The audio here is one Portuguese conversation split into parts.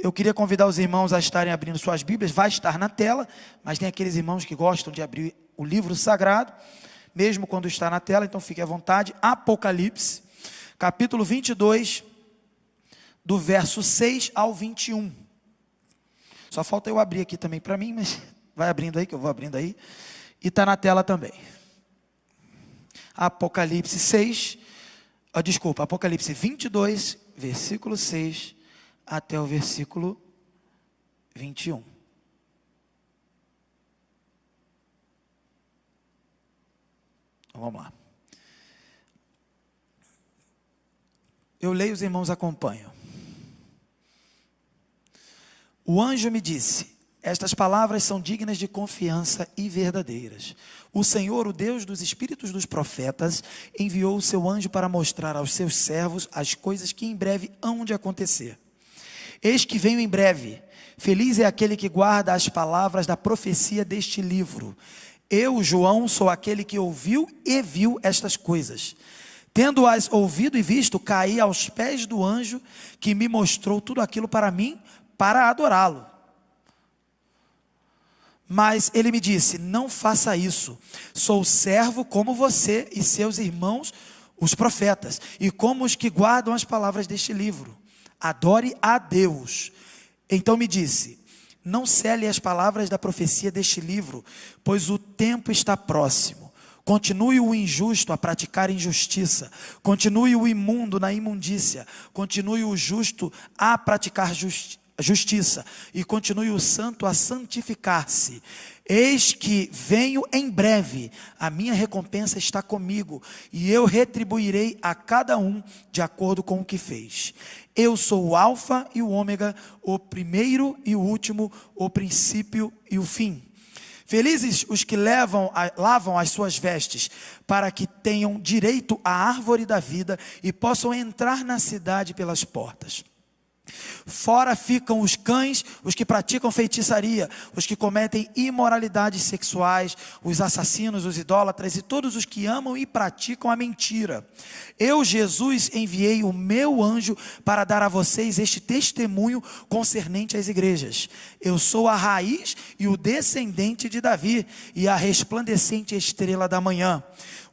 Eu queria convidar os irmãos a estarem abrindo suas Bíblias, vai estar na tela, mas tem aqueles irmãos que gostam de abrir o livro sagrado, mesmo quando está na tela, então fique à vontade. Apocalipse, capítulo 22, do verso 6 ao 21. Só falta eu abrir aqui também para mim, mas vai abrindo aí, que eu vou abrindo aí. E está na tela também. Apocalipse 6, Apocalipse 22, versículo 6 até o versículo 21. Vamos lá. Eu leio, os irmãos acompanham. O anjo me disse: estas palavras são dignas de confiança e verdadeiras. O Senhor, o Deus dos espíritos dos profetas, enviou o seu anjo para mostrar aos seus servos as coisas que em breve hão de acontecer. Eis que venho em breve. Feliz é aquele que guarda as palavras da profecia deste livro. Eu, João, sou aquele que ouviu e viu estas coisas. Tendo-as ouvido e visto, caí aos pés do anjo que me mostrou tudo aquilo para mim, para adorá-lo. Mas ele me disse: não faça isso. Sou servo como você e seus irmãos, os profetas, e como os que guardam as palavras deste livro. Adore a Deus. Então me disse: não cele as palavras da profecia deste livro, pois o tempo está próximo. Continue o injusto a praticar injustiça, continue o imundo na imundícia, continue o justo a praticar justiça, e continue o santo a santificar-se. Eis que venho em breve, a minha recompensa está comigo, e eu retribuirei a cada um de acordo com o que fez. Eu sou o alfa e o ômega, o primeiro e o último, o princípio e o fim. Felizes os que lavam as suas vestes, para que tenham direito à árvore da vida e possam entrar na cidade pelas portas. Fora ficam os cães, os que praticam feitiçaria, os que cometem imoralidades sexuais, os assassinos, os idólatras e todos os que amam e praticam a mentira. Eu, Jesus, enviei o meu anjo para dar a vocês este testemunho concernente às igrejas. Eu sou a raiz e o descendente de Davi e a resplandecente estrela da manhã.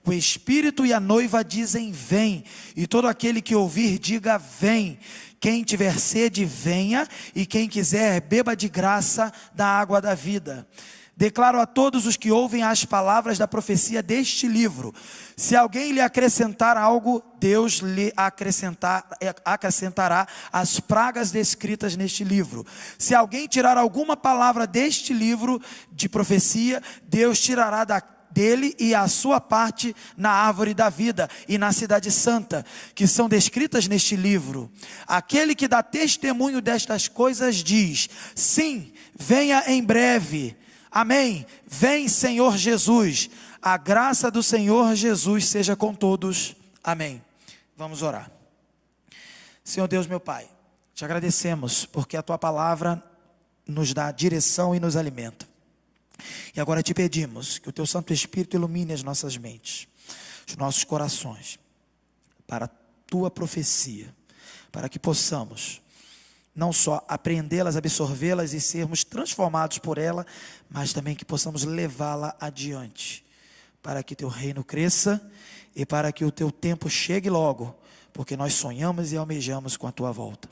O Espírito e a noiva dizem: vem, e todo aquele que ouvir diga: vem. Quem tiver sede, venha, e quem quiser, beba de graça da água da vida. Declaro a todos os que ouvem as palavras da profecia deste livro: se alguém lhe acrescentar algo, Deus lhe acrescentará as pragas descritas neste livro. Se alguém tirar alguma palavra deste livro de profecia, Deus tirará dele e a sua parte na árvore da vida e na cidade santa, que são descritas neste livro. Aquele que dá testemunho destas coisas diz: sim, venha em breve. Amém. Vem, Senhor Jesus. A graça do Senhor Jesus seja com todos. Amém. Vamos orar. Senhor Deus, meu Pai, te agradecemos porque a tua palavra nos dá direção e nos alimenta. E agora te pedimos que o teu Santo Espírito ilumine as nossas mentes, os nossos corações, para a tua profecia, para que possamos não só apreendê-las, absorvê-las e sermos transformados por ela, mas também que possamos levá-la adiante, para que teu reino cresça e para que o teu tempo chegue logo, porque nós sonhamos e almejamos com a tua volta.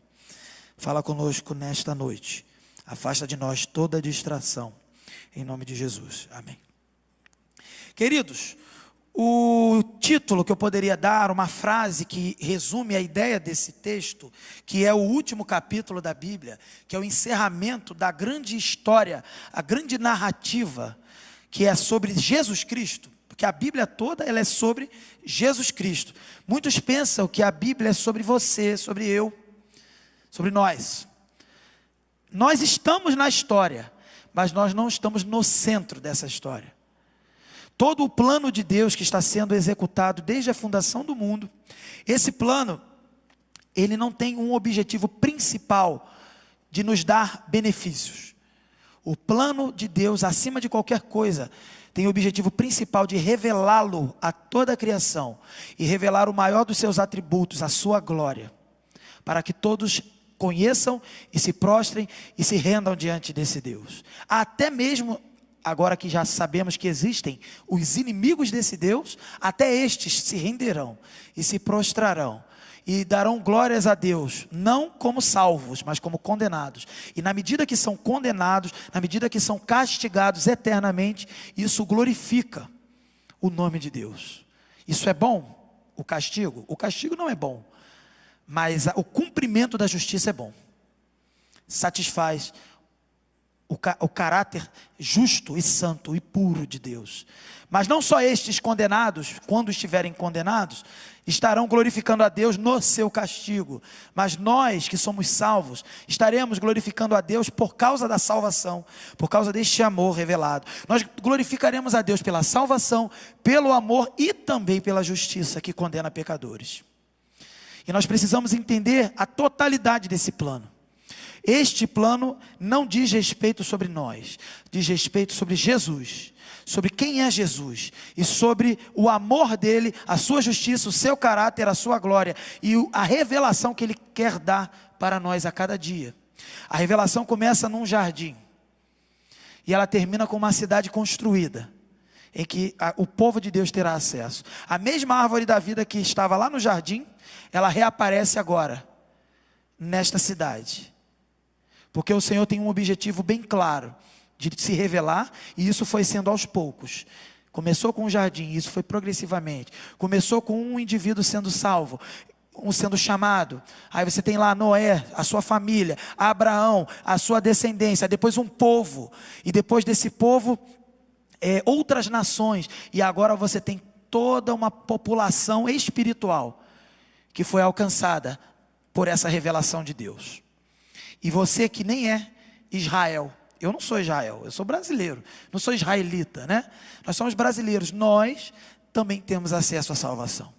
Fala conosco nesta noite, afasta de nós toda distração, em nome de Jesus, amém. Queridos, o título que eu poderia dar, uma frase que resume a ideia desse texto, que é o último capítulo da Bíblia, que é o encerramento da grande história, a grande narrativa, que é sobre Jesus Cristo, porque a Bíblia toda ela é sobre Jesus Cristo. Muitos pensam que a Bíblia é sobre você, sobre eu, sobre nós. Nós estamos na história, mas nós não estamos no centro dessa história. Todo o plano de Deus que está sendo executado desde a fundação do mundo, esse plano, ele não tem um objetivo principal de nos dar benefícios. O plano de Deus, acima de qualquer coisa, tem o objetivo principal de revelá-lo a toda a criação e revelar o maior dos seus atributos, a sua glória, para que todos conheçam e se prostrem e se rendam diante desse Deus. Até mesmo, agora que já sabemos que existem os inimigos desse Deus, até estes se renderão e se prostrarão e darão glórias a Deus, não como salvos, mas como condenados. E na medida que são condenados, na medida que são castigados eternamente, isso glorifica o nome de Deus. Isso é bom? O castigo? O castigo não é bom, mas o cumprimento da justiça é bom. Satisfaz o caráter justo e santo e puro de Deus. Mas não só estes condenados, quando estiverem condenados, estarão glorificando a Deus no seu castigo, mas nós que somos salvos, estaremos glorificando a Deus por causa da salvação, por causa deste amor revelado. Nós glorificaremos a Deus pela salvação, pelo amor e também pela justiça que condena pecadores. E nós precisamos entender a totalidade desse plano. Este plano não diz respeito sobre nós, diz respeito sobre Jesus, sobre quem é Jesus e sobre o amor dele, a sua justiça, o seu caráter, a sua glória e a revelação que ele quer dar para nós a cada dia. A revelação começa num jardim e ela termina com uma cidade construída, em que o povo de Deus terá acesso. A mesma árvore da vida que estava lá no jardim, ela reaparece agora, nesta cidade. Porque o Senhor tem um objetivo bem claro, de se revelar, e isso foi sendo aos poucos. Começou com o jardim, isso foi progressivamente. Começou com um indivíduo sendo salvo, um sendo chamado. Aí você tem lá Noé, a sua família, Abraão, a sua descendência, depois um povo, e depois desse povo, outras nações, e agora você tem toda uma população espiritual, que foi alcançada por essa revelação de Deus. E você que nem é Israel, eu não sou Israel, eu sou brasileiro, não sou israelita, né? Nós somos brasileiros, nós também temos acesso à salvação.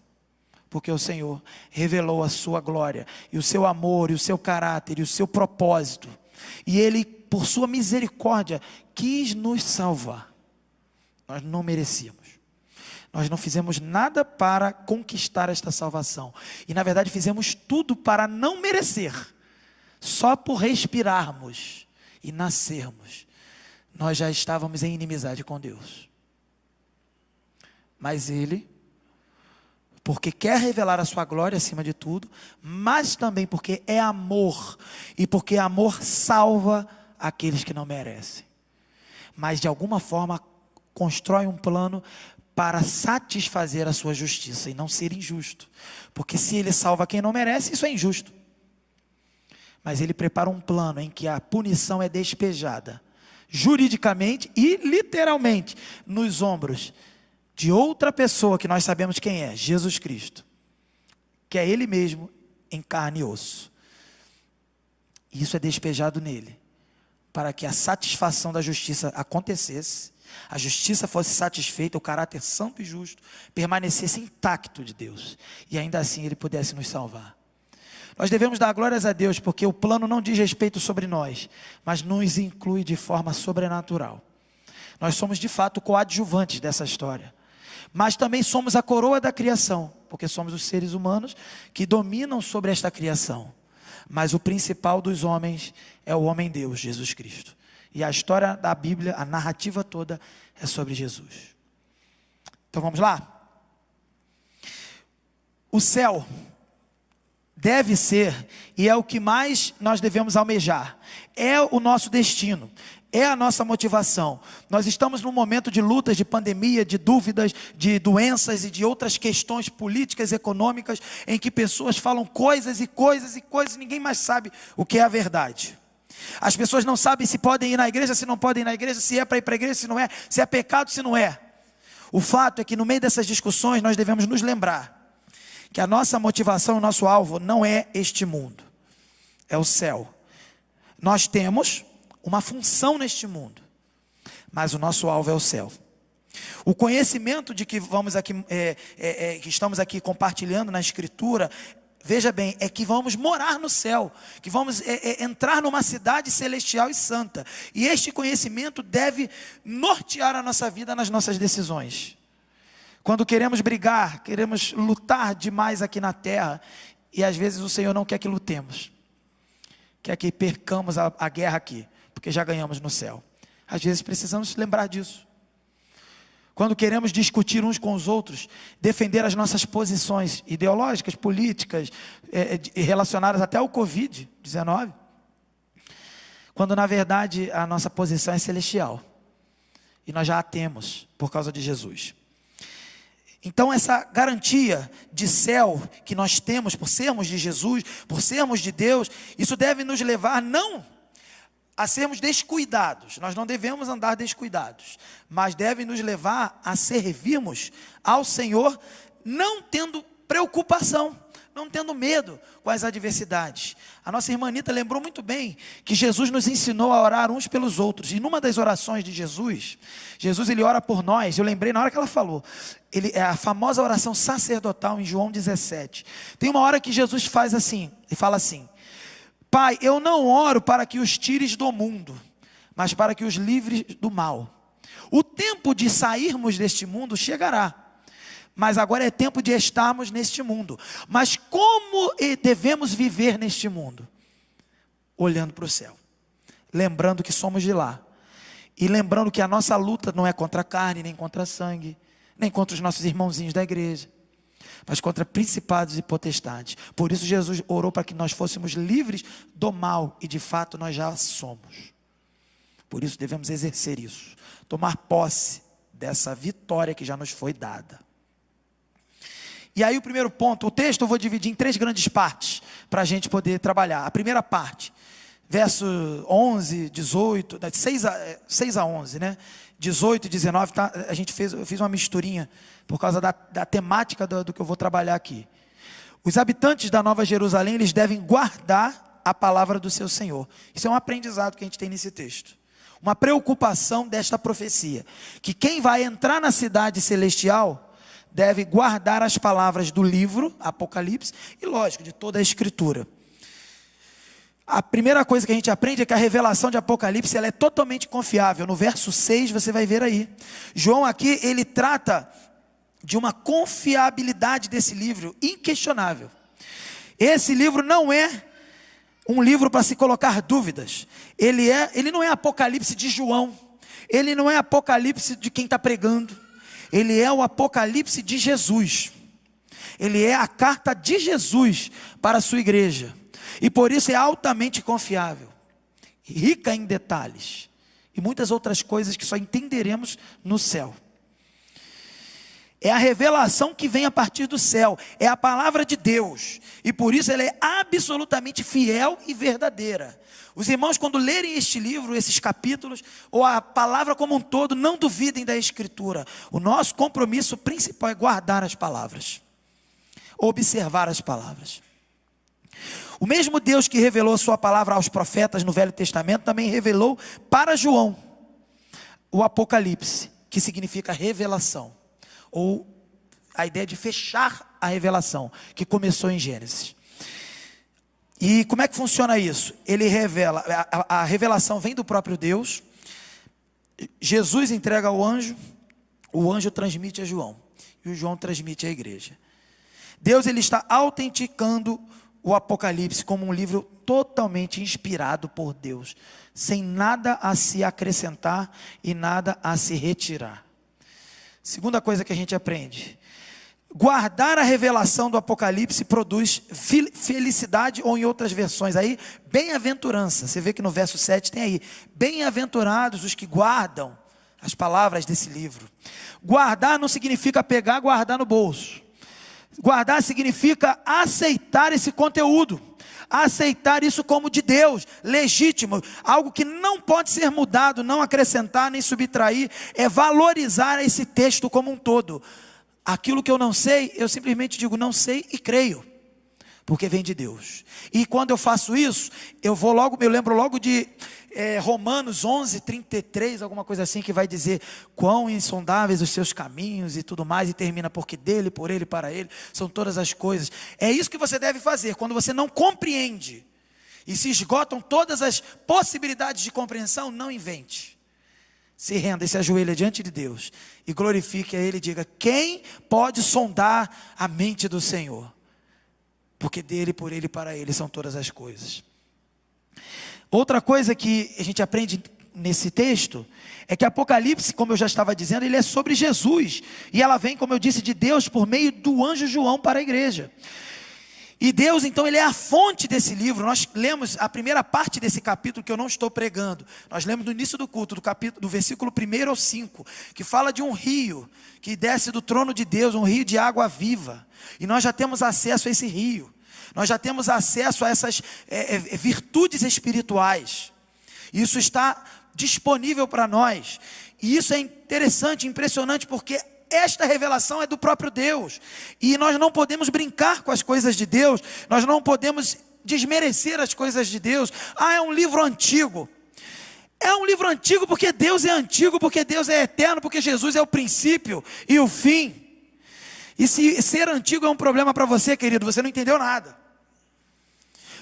Porque o Senhor revelou a sua glória, e o seu amor, e o seu caráter, e o seu propósito. E Ele, por sua misericórdia, quis nos salvar. Nós não merecíamos. Nós não fizemos nada para conquistar esta salvação. E na verdade fizemos tudo para não merecer. Só por respirarmos e nascermos, nós já estávamos em inimizade com Deus. Mas Ele, porque quer revelar a sua glória acima de tudo, mas também porque é amor, e porque amor salva aqueles que não merecem. Mas de alguma forma constrói um plano para satisfazer a sua justiça e não ser injusto. Porque se Ele salva quem não merece, isso é injusto. Mas Ele prepara um plano em que a punição é despejada, juridicamente e literalmente, nos ombros de outra pessoa que nós sabemos quem é, Jesus Cristo. Que é Ele mesmo em carne e osso. E isso é despejado nele, para que a satisfação da justiça acontecesse, a justiça fosse satisfeita, o caráter santo e justo permanecesse intacto de Deus, e ainda assim Ele pudesse nos salvar. Nós devemos dar glórias a Deus, porque o plano não diz respeito sobre nós, mas nos inclui de forma sobrenatural. Nós somos de fato coadjuvantes dessa história, mas também somos a coroa da criação, porque somos os seres humanos que dominam sobre esta criação. Mas o principal dos homens é o homem-Deus, Jesus Cristo. E a história da Bíblia, a narrativa toda é sobre Jesus. Então vamos lá? O céu deve ser, e é o que mais nós devemos almejar, é o nosso destino, é a nossa motivação. Nós estamos num momento de lutas, de pandemia, de dúvidas, de doenças e de outras questões políticas, econômicas, em que pessoas falam coisas e coisas e coisas, e ninguém mais sabe o que é a verdade. As pessoas não sabem se podem ir na igreja, se não podem ir na igreja, se é para ir para a igreja, se não é, se é pecado, se não é. O fato é que no meio dessas discussões nós devemos nos lembrar que a nossa motivação, o nosso alvo não é este mundo, é o céu. Nós temos uma função neste mundo, mas o nosso alvo é o céu. O conhecimento de que vamos aqui, que estamos aqui compartilhando na Escritura, veja bem, é que vamos morar no céu, que vamos entrar numa cidade celestial e santa. E este conhecimento deve nortear a nossa vida nas nossas decisões. Quando queremos brigar, queremos lutar demais aqui na terra, e às vezes o Senhor não quer que lutemos. quer que percamos a guerra aqui, porque já ganhamos no céu. Às vezes precisamos lembrar disso. Quando queremos discutir uns com os outros, defender as nossas posições ideológicas, políticas, relacionadas até ao Covid-19, quando na verdade a nossa posição é celestial, e nós já a temos por causa de Jesus. Então essa garantia de céu que nós temos por sermos de Jesus, por sermos de Deus, isso deve nos levar não a sermos descuidados. Nós não devemos andar descuidados, mas deve nos levar a servirmos ao Senhor, não tendo preocupação, não tendo medo com as adversidades. A nossa irmã Anita lembrou muito bem que Jesus nos ensinou a orar uns pelos outros. E numa das orações de Jesus, ele ora por nós. Eu lembrei na hora que ela falou. É a famosa oração sacerdotal em João 17. Tem uma hora que Jesus faz assim, e fala assim: Pai, eu não oro para que os tires do mundo, mas para que os livres do mal. O tempo de sairmos deste mundo chegará, mas agora é tempo de estarmos neste mundo. Mas como devemos viver neste mundo? Olhando para o céu, lembrando que somos de lá, e lembrando que a nossa luta não é contra a carne, nem contra a sangue, nem contra os nossos irmãozinhos da igreja, mas contra principados e potestades. Por isso Jesus orou para que nós fôssemos livres do mal, e de fato nós já somos. Por isso devemos exercer isso, tomar posse dessa vitória que já nos foi dada. E aí o primeiro ponto, o texto eu vou dividir em 3 grandes partes, para a gente poder trabalhar. A primeira parte, verso 11, 18, 6 a 11, né? 18 e 19, tá? Eu fiz uma misturinha, por causa da temática do que eu vou trabalhar aqui. Os habitantes da Nova Jerusalém, eles devem guardar a palavra do seu Senhor. Isso é um aprendizado que a gente tem nesse texto. Uma preocupação desta profecia, que quem vai entrar na cidade celestial deve guardar as palavras do livro, Apocalipse, e lógico, de toda a Escritura. A primeira coisa que a gente aprende é que a revelação de Apocalipse, ela é totalmente confiável. No verso 6 você vai ver aí. João aqui, ele trata de uma confiabilidade desse livro, inquestionável. Esse livro não é um livro para se colocar dúvidas. Ele não é Apocalipse de João. Ele não é Apocalipse de quem está pregando. Ele é o Apocalipse de Jesus. Ele é a carta de Jesus para a sua igreja. E por isso é altamente confiável, rica em detalhes, e muitas outras coisas que só entenderemos no céu. É a revelação que vem a partir do céu, é a palavra de Deus, e por isso ela é absolutamente fiel e verdadeira. Os irmãos, quando lerem este livro, esses capítulos, ou a palavra como um todo, não duvidem da Escritura. O nosso compromisso principal é guardar as palavras, observar as palavras. O mesmo Deus que revelou a sua palavra aos profetas no Velho Testamento, também revelou para João o Apocalipse, que significa revelação, ou a ideia de fechar a revelação, que começou em Gênesis. E como é que funciona isso? Ele revela, a revelação vem do próprio Deus, Jesus entrega ao anjo, o anjo transmite a João, e o João transmite à igreja. Deus, ele está autenticando o Apocalipse como um livro totalmente inspirado por Deus, sem nada a se acrescentar e nada a se retirar. Segunda coisa que a gente aprende: guardar a revelação do Apocalipse produz felicidade, ou em outras versões aí, bem-aventurança. Você vê que no verso 7 tem aí: bem-aventurados os que guardam as palavras desse livro. Guardar não significa pegar, guardar no bolso. Guardar significa aceitar esse conteúdo, aceitar isso como de Deus, legítimo, algo que não pode ser mudado, não acrescentar nem subtrair. É valorizar esse texto como um todo. Aquilo que eu não sei, eu simplesmente digo não sei e creio, porque vem de Deus. E quando eu faço isso, eu lembro logo de Romanos 11, 33, alguma coisa assim, que vai dizer: quão insondáveis os seus caminhos e tudo mais, e termina: porque dele, por ele, para ele, são todas as coisas. É isso que você deve fazer, quando você não compreende, e se esgotam todas as possibilidades de compreensão, não invente. Se renda e se ajoelha diante de Deus, e glorifique a Ele, e diga: quem pode sondar a mente do Senhor? Porque dele, por ele, para ele, são todas as coisas. Outra coisa que a gente aprende nesse texto é que Apocalipse, como eu já estava dizendo, ele é sobre Jesus, e ela vem, como eu disse, de Deus por meio do anjo João para a igreja. E Deus, então, ele é a fonte desse livro. Nós lemos a primeira parte desse capítulo que eu não estou pregando. Nós lemos no início do culto, do versículo 1 ao 5, que fala de um rio que desce do trono de Deus, um rio de água viva. E nós já temos acesso a esse rio. Nós já temos acesso a essas virtudes espirituais. Isso está disponível para nós. E isso é interessante, impressionante, porque esta revelação é do próprio Deus, e nós não podemos brincar com as coisas de Deus, nós não podemos desmerecer as coisas de Deus. É um livro antigo. É um livro antigo porque Deus é antigo, porque Deus é eterno, porque Jesus é o princípio e o fim. E se ser antigo é um problema para você, querido, você não entendeu nada.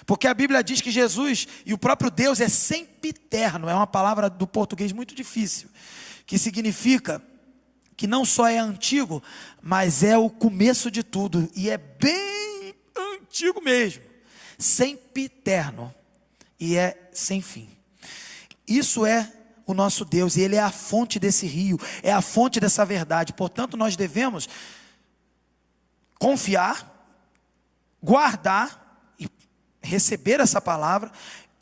Porque a Bíblia diz que Jesus e o próprio Deus é sempiterno. É uma palavra do português muito difícil, que significa que não só é antigo, mas é o começo de tudo, e é bem antigo mesmo, sempiterno, e é sem fim. Isso é o nosso Deus, e Ele é a fonte desse rio, é a fonte dessa verdade. Portanto, nós devemos confiar, guardar e receber essa palavra,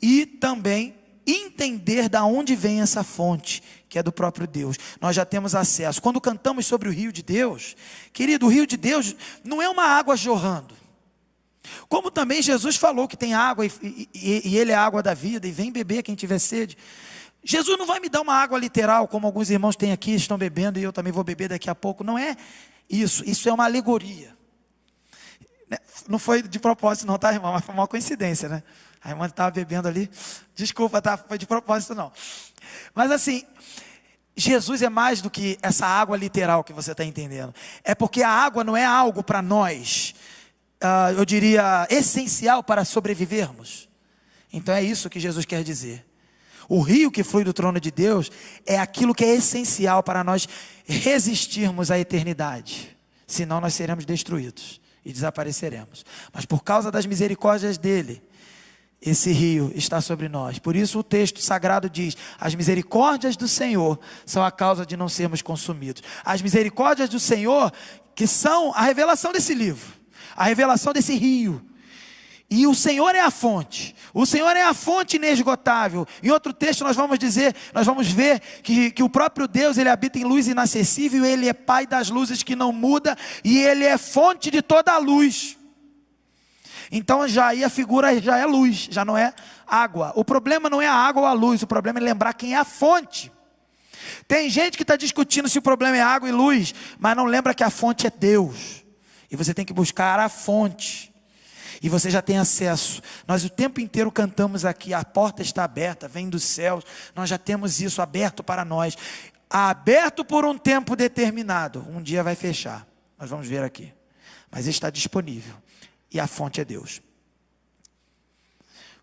e também entender da onde vem essa fonte, que é do próprio Deus. Nós já temos acesso. Quando cantamos sobre o rio de Deus, querido, o rio de Deus não é uma água jorrando. Como também Jesus falou que tem água e Ele é a água da vida, e vem beber quem tiver sede. Jesus não vai me dar uma água literal, como alguns irmãos têm aqui, estão bebendo, e eu também vou beber daqui a pouco. Não é isso, isso é uma alegoria. Não foi de propósito não, tá, irmão? Mas foi uma coincidência, né? A irmã estava bebendo ali, desculpa, tá? Foi de propósito não. Mas assim, Jesus é mais do que essa água literal que você está entendendo. É porque a água não é algo para nós, eu diria, essencial para sobrevivermos. Então é isso que Jesus quer dizer. O rio que flui do trono de Deus é aquilo que é essencial para nós resistirmos à eternidade. Senão nós seremos destruídos e desapareceremos. Mas por causa das misericórdias dele, esse rio está sobre nós. Por isso o texto sagrado diz: as misericórdias do Senhor são a causa de não sermos consumidos. As misericórdias do Senhor, que são a revelação desse livro, a revelação desse rio. E o Senhor é a fonte. O Senhor é a fonte inesgotável. Em outro texto nós vamos ver que o próprio Deus, Ele habita em luz inacessível, Ele é Pai das luzes que não muda, e Ele é fonte de toda a luz. Então já aí a figura já é luz, já não é água. O problema não é a água ou a luz, o problema é lembrar quem é a fonte. Tem gente que está discutindo se o problema é água e luz, mas não lembra que a fonte é Deus. E você tem que buscar a fonte. E você já tem acesso. Nós o tempo inteiro cantamos aqui: a porta está aberta, vem dos céus. Nós já temos isso aberto para nós. Aberto por um tempo determinado. Um dia vai fechar. Nós vamos ver aqui. Mas está disponível. E a fonte é Deus.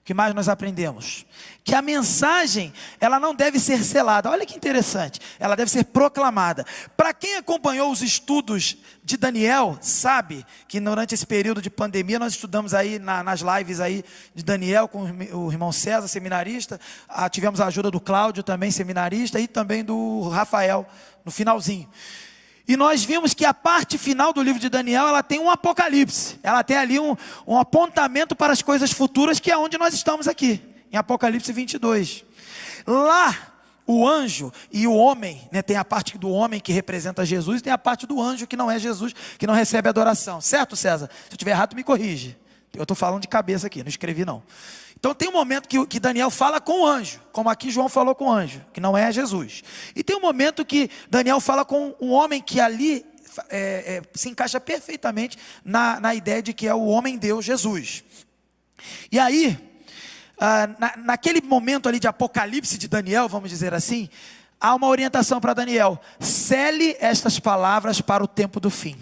O que mais nós aprendemos? Que a mensagem, ela não deve ser selada. Olha que interessante. Ela deve ser proclamada. Para quem acompanhou os estudos de Daniel, sabe que durante esse período de pandemia, nós estudamos aí nas lives aí de Daniel com o irmão César, seminarista. Tivemos a ajuda do Cláudio, também seminarista, e também do Rafael, no finalzinho. E nós vimos que a parte final do livro de Daniel, ela tem um apocalipse. Ela tem ali um apontamento para as coisas futuras, que é onde nós estamos aqui, em Apocalipse 22. Lá, o anjo e o homem, né, tem a parte do homem que representa Jesus, e tem a parte do anjo que não é Jesus, que não recebe adoração. Certo, César? Se eu estiver errado, me corrige. Eu estou falando de cabeça aqui, não escrevi não. Então tem um momento que Daniel fala com o anjo, como aqui João falou com o anjo, que não é Jesus. E tem um momento que Daniel fala com um homem que ali se encaixa perfeitamente na ideia de que é o homem-deus Jesus. E aí, naquele momento ali de apocalipse de Daniel, vamos dizer assim, há uma orientação para Daniel: cele estas palavras para o tempo do fim.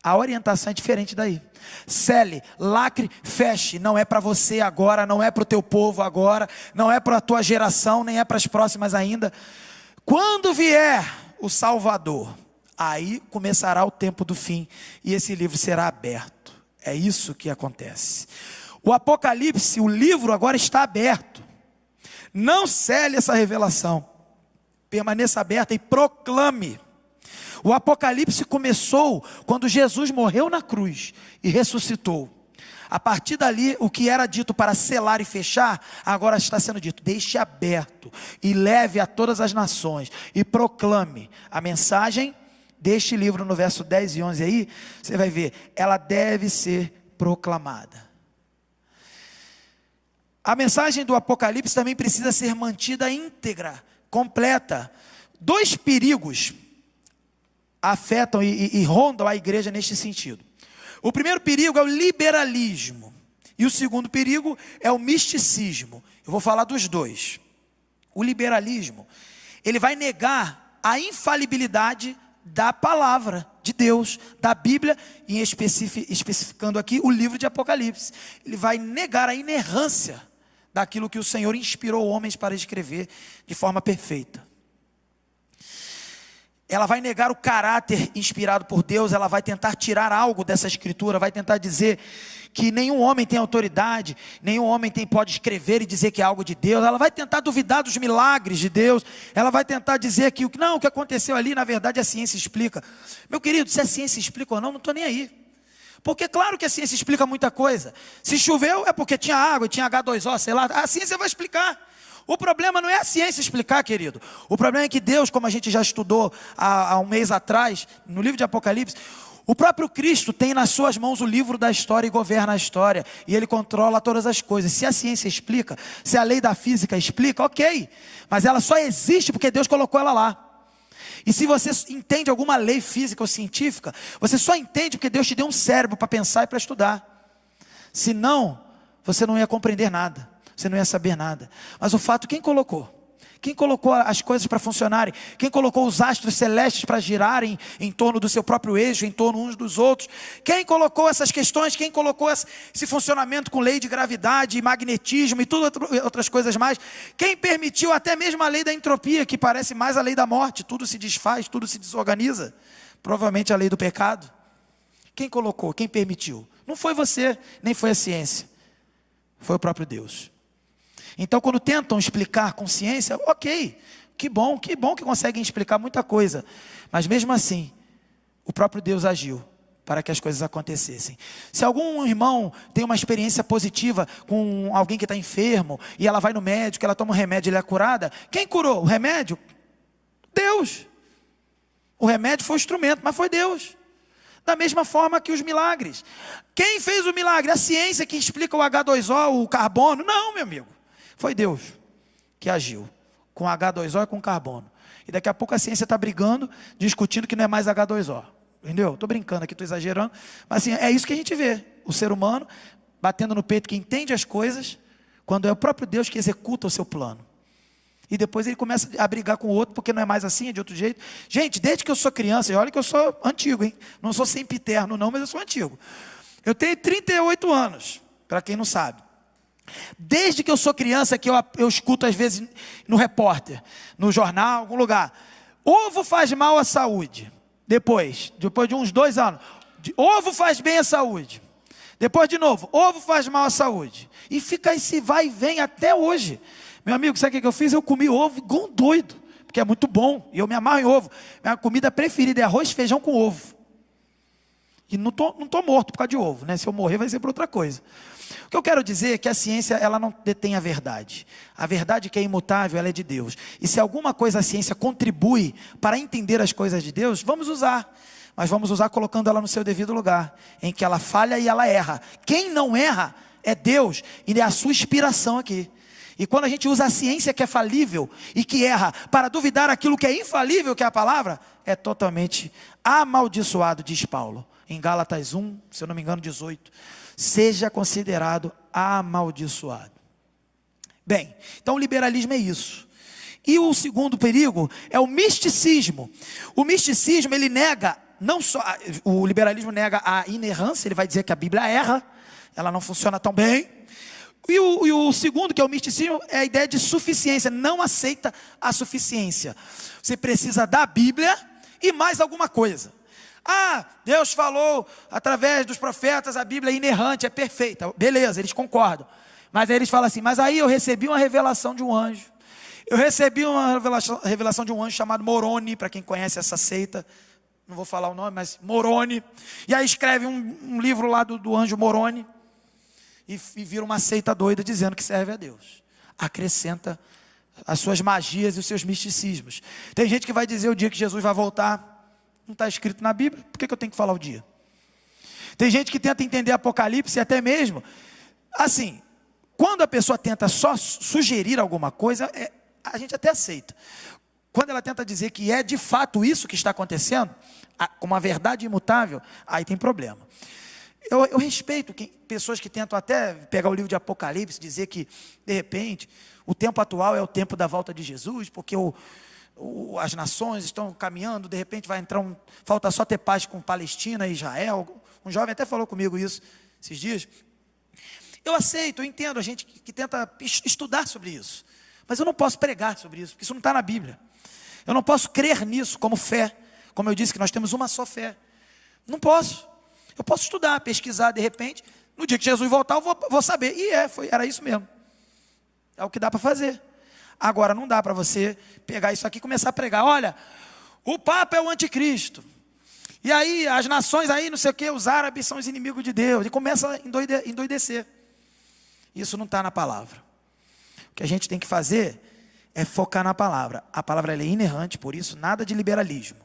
A orientação é diferente daí. Cele, lacre, feche. Não é para você agora, não é para o teu povo agora, não é para a tua geração, nem é para as próximas ainda. Quando vier o Salvador, aí começará o tempo do fim, e esse livro será aberto. É isso que acontece. O Apocalipse, o livro agora está aberto. Não cele essa revelação. Permaneça aberta e proclame. O Apocalipse começou quando Jesus morreu na cruz e ressuscitou. A partir dali, o que era dito para selar e fechar, agora está sendo dito: deixe aberto e leve a todas as nações e proclame a mensagem deste livro. No verso 10 e 11 aí, você vai ver, ela deve ser proclamada. A mensagem do Apocalipse também precisa ser mantida íntegra, completa. Dois perigos afetam e rondam a igreja neste sentido. O primeiro perigo é o liberalismo, e o segundo perigo é o misticismo. Eu vou falar dos dois. O liberalismo, ele vai negar a infalibilidade da palavra de Deus, da Bíblia, e especificando aqui o livro de Apocalipse. Ele vai negar a inerrância daquilo que o Senhor inspirou homens para escrever de forma perfeita. Ela vai negar o caráter inspirado por Deus. Ela vai tentar tirar algo dessa escritura, vai tentar dizer que nenhum homem tem autoridade, nenhum homem pode escrever e dizer que é algo de Deus. Ela vai tentar duvidar dos milagres de Deus. Ela vai tentar dizer que o que aconteceu ali, na verdade, a ciência explica. Meu querido, se a ciência explica ou não estou nem aí. Porque claro que a ciência explica muita coisa. Se choveu é porque tinha água, tinha H2O, sei lá. A ciência vai explicar. O problema não é a ciência explicar, querido. O problema é que Deus, como a gente já estudou há um mês atrás, no livro de Apocalipse, o próprio Cristo tem nas suas mãos o livro da história e governa a história. E Ele controla todas as coisas. Se a ciência explica, se a lei da física explica, ok. Mas ela só existe porque Deus colocou ela lá. E se você entende alguma lei física ou científica, você só entende porque Deus te deu um cérebro para pensar e para estudar. Senão, você não ia compreender nada. Você não ia saber nada. Mas o fato, quem colocou? Quem colocou as coisas para funcionarem? Quem colocou os astros celestes para girarem em torno do seu próprio eixo, em torno uns dos outros? Quem colocou essas questões? Quem colocou esse funcionamento com lei de gravidade, magnetismo e outras coisas mais? Quem permitiu até mesmo a lei da entropia, que parece mais a lei da morte? Tudo se desfaz, tudo se desorganiza. Provavelmente a lei do pecado. Quem colocou? Quem permitiu? Não foi você, nem foi a ciência. Foi o próprio Deus. Então, quando tentam explicar com ciência, ok, que bom que conseguem explicar muita coisa. Mas mesmo assim, o próprio Deus agiu para que as coisas acontecessem. Se algum irmão tem uma experiência positiva com alguém que está enfermo, e ela vai no médico, ela toma um remédio e ela é curada, quem curou o remédio? Deus. O remédio foi o instrumento, mas foi Deus. Da mesma forma que os milagres. Quem fez o milagre? A ciência que explica o H2O, o carbono? Não, meu amigo. Foi Deus que agiu com H2O e com carbono. E daqui a pouco a ciência está brigando, discutindo que não é mais H2O. Entendeu? Estou brincando aqui, estou exagerando. Mas assim, é isso que a gente vê. O ser humano batendo no peito que entende as coisas, quando é o próprio Deus que executa o seu plano. E depois ele começa a brigar com o outro, porque não é mais assim, é de outro jeito. Gente, desde que eu sou criança, e olha que eu sou antigo, hein? Não sou sempiterno não, mas eu sou antigo. Eu tenho 38 anos, para quem não sabe. Desde que eu sou criança, que eu escuto às vezes no repórter, no jornal, algum lugar. Ovo faz mal à saúde. Depois de uns 2 anos. Ovo faz bem à saúde. Depois de novo, ovo faz mal à saúde. E fica esse vai e vem até hoje. Meu amigo, sabe o que eu fiz? Eu comi ovo igual um doido. Porque é muito bom. E eu me amarro em ovo. Minha comida preferida é arroz e feijão com ovo. E não tô morto por causa de ovo, né? Se eu morrer vai ser por outra coisa. O que eu quero dizer é que a ciência, ela não detém a verdade. A verdade que é imutável, ela é de Deus. E se alguma coisa a ciência contribui para entender as coisas de Deus, vamos usar. Mas vamos usar colocando ela no seu devido lugar, em que ela falha e ela erra. Quem não erra é Deus, e é a sua inspiração aqui. E quando a gente usa a ciência que é falível e que erra para duvidar aquilo que é infalível, que é a palavra, é totalmente amaldiçoado, diz Paulo. Em Gálatas 1, se eu não me engano, 18. Seja considerado amaldiçoado. Bem, então o liberalismo é isso. E o segundo perigo é o misticismo. O misticismo, ele nega, não só, o liberalismo nega a inerrância, ele vai dizer que a Bíblia erra, ela não funciona tão bem. E o segundo, que é o misticismo, é a ideia de suficiência, não aceita a suficiência. Você precisa da Bíblia e mais alguma coisa. Ah, Deus falou através dos profetas, a Bíblia é inerrante, é perfeita. Beleza, eles concordam. Mas aí eles falam assim, mas aí eu recebi uma revelação de um anjo. Eu recebi uma revelação de um anjo chamado Moroni, para quem conhece essa seita. Não vou falar o nome, mas Moroni. E aí escreve um livro lá do anjo Moroni. E vira uma seita doida dizendo que serve a Deus. Acrescenta as suas magias e os seus misticismos. Tem gente que vai dizer o dia que Jesus vai voltar. Não está escrito na Bíblia, por que eu tenho que falar o dia? Tem gente que tenta entender Apocalipse até mesmo. Assim, quando a pessoa tenta só sugerir alguma coisa, a gente até aceita. Quando ela tenta dizer que é de fato isso que está acontecendo, com uma verdade imutável, aí tem problema. Eu respeito pessoas que tentam até pegar o livro de Apocalipse, dizer que, de repente, o tempo atual é o tempo da volta de Jesus, porque as nações estão caminhando, de repente vai entrar falta só ter paz com Palestina e Israel. Um jovem até falou comigo isso esses dias. Eu aceito, eu entendo a gente que tenta estudar sobre isso, mas eu não posso pregar sobre isso, porque isso não está na Bíblia. Eu não posso crer nisso como fé, como eu disse que nós temos uma só fé. Não posso. Eu posso estudar, pesquisar, de repente, no dia que Jesus voltar eu vou saber. E era isso mesmo. É o que dá para fazer. Agora, não dá para você pegar isso aqui e começar a pregar. Olha, o Papa é o anticristo. E aí, as nações aí, não sei o que, os árabes são os inimigos de Deus. E começa a endoidecer. Isso não está na palavra. O que a gente tem que fazer é focar na palavra. A palavra ela é inerrante, por isso, nada de liberalismo.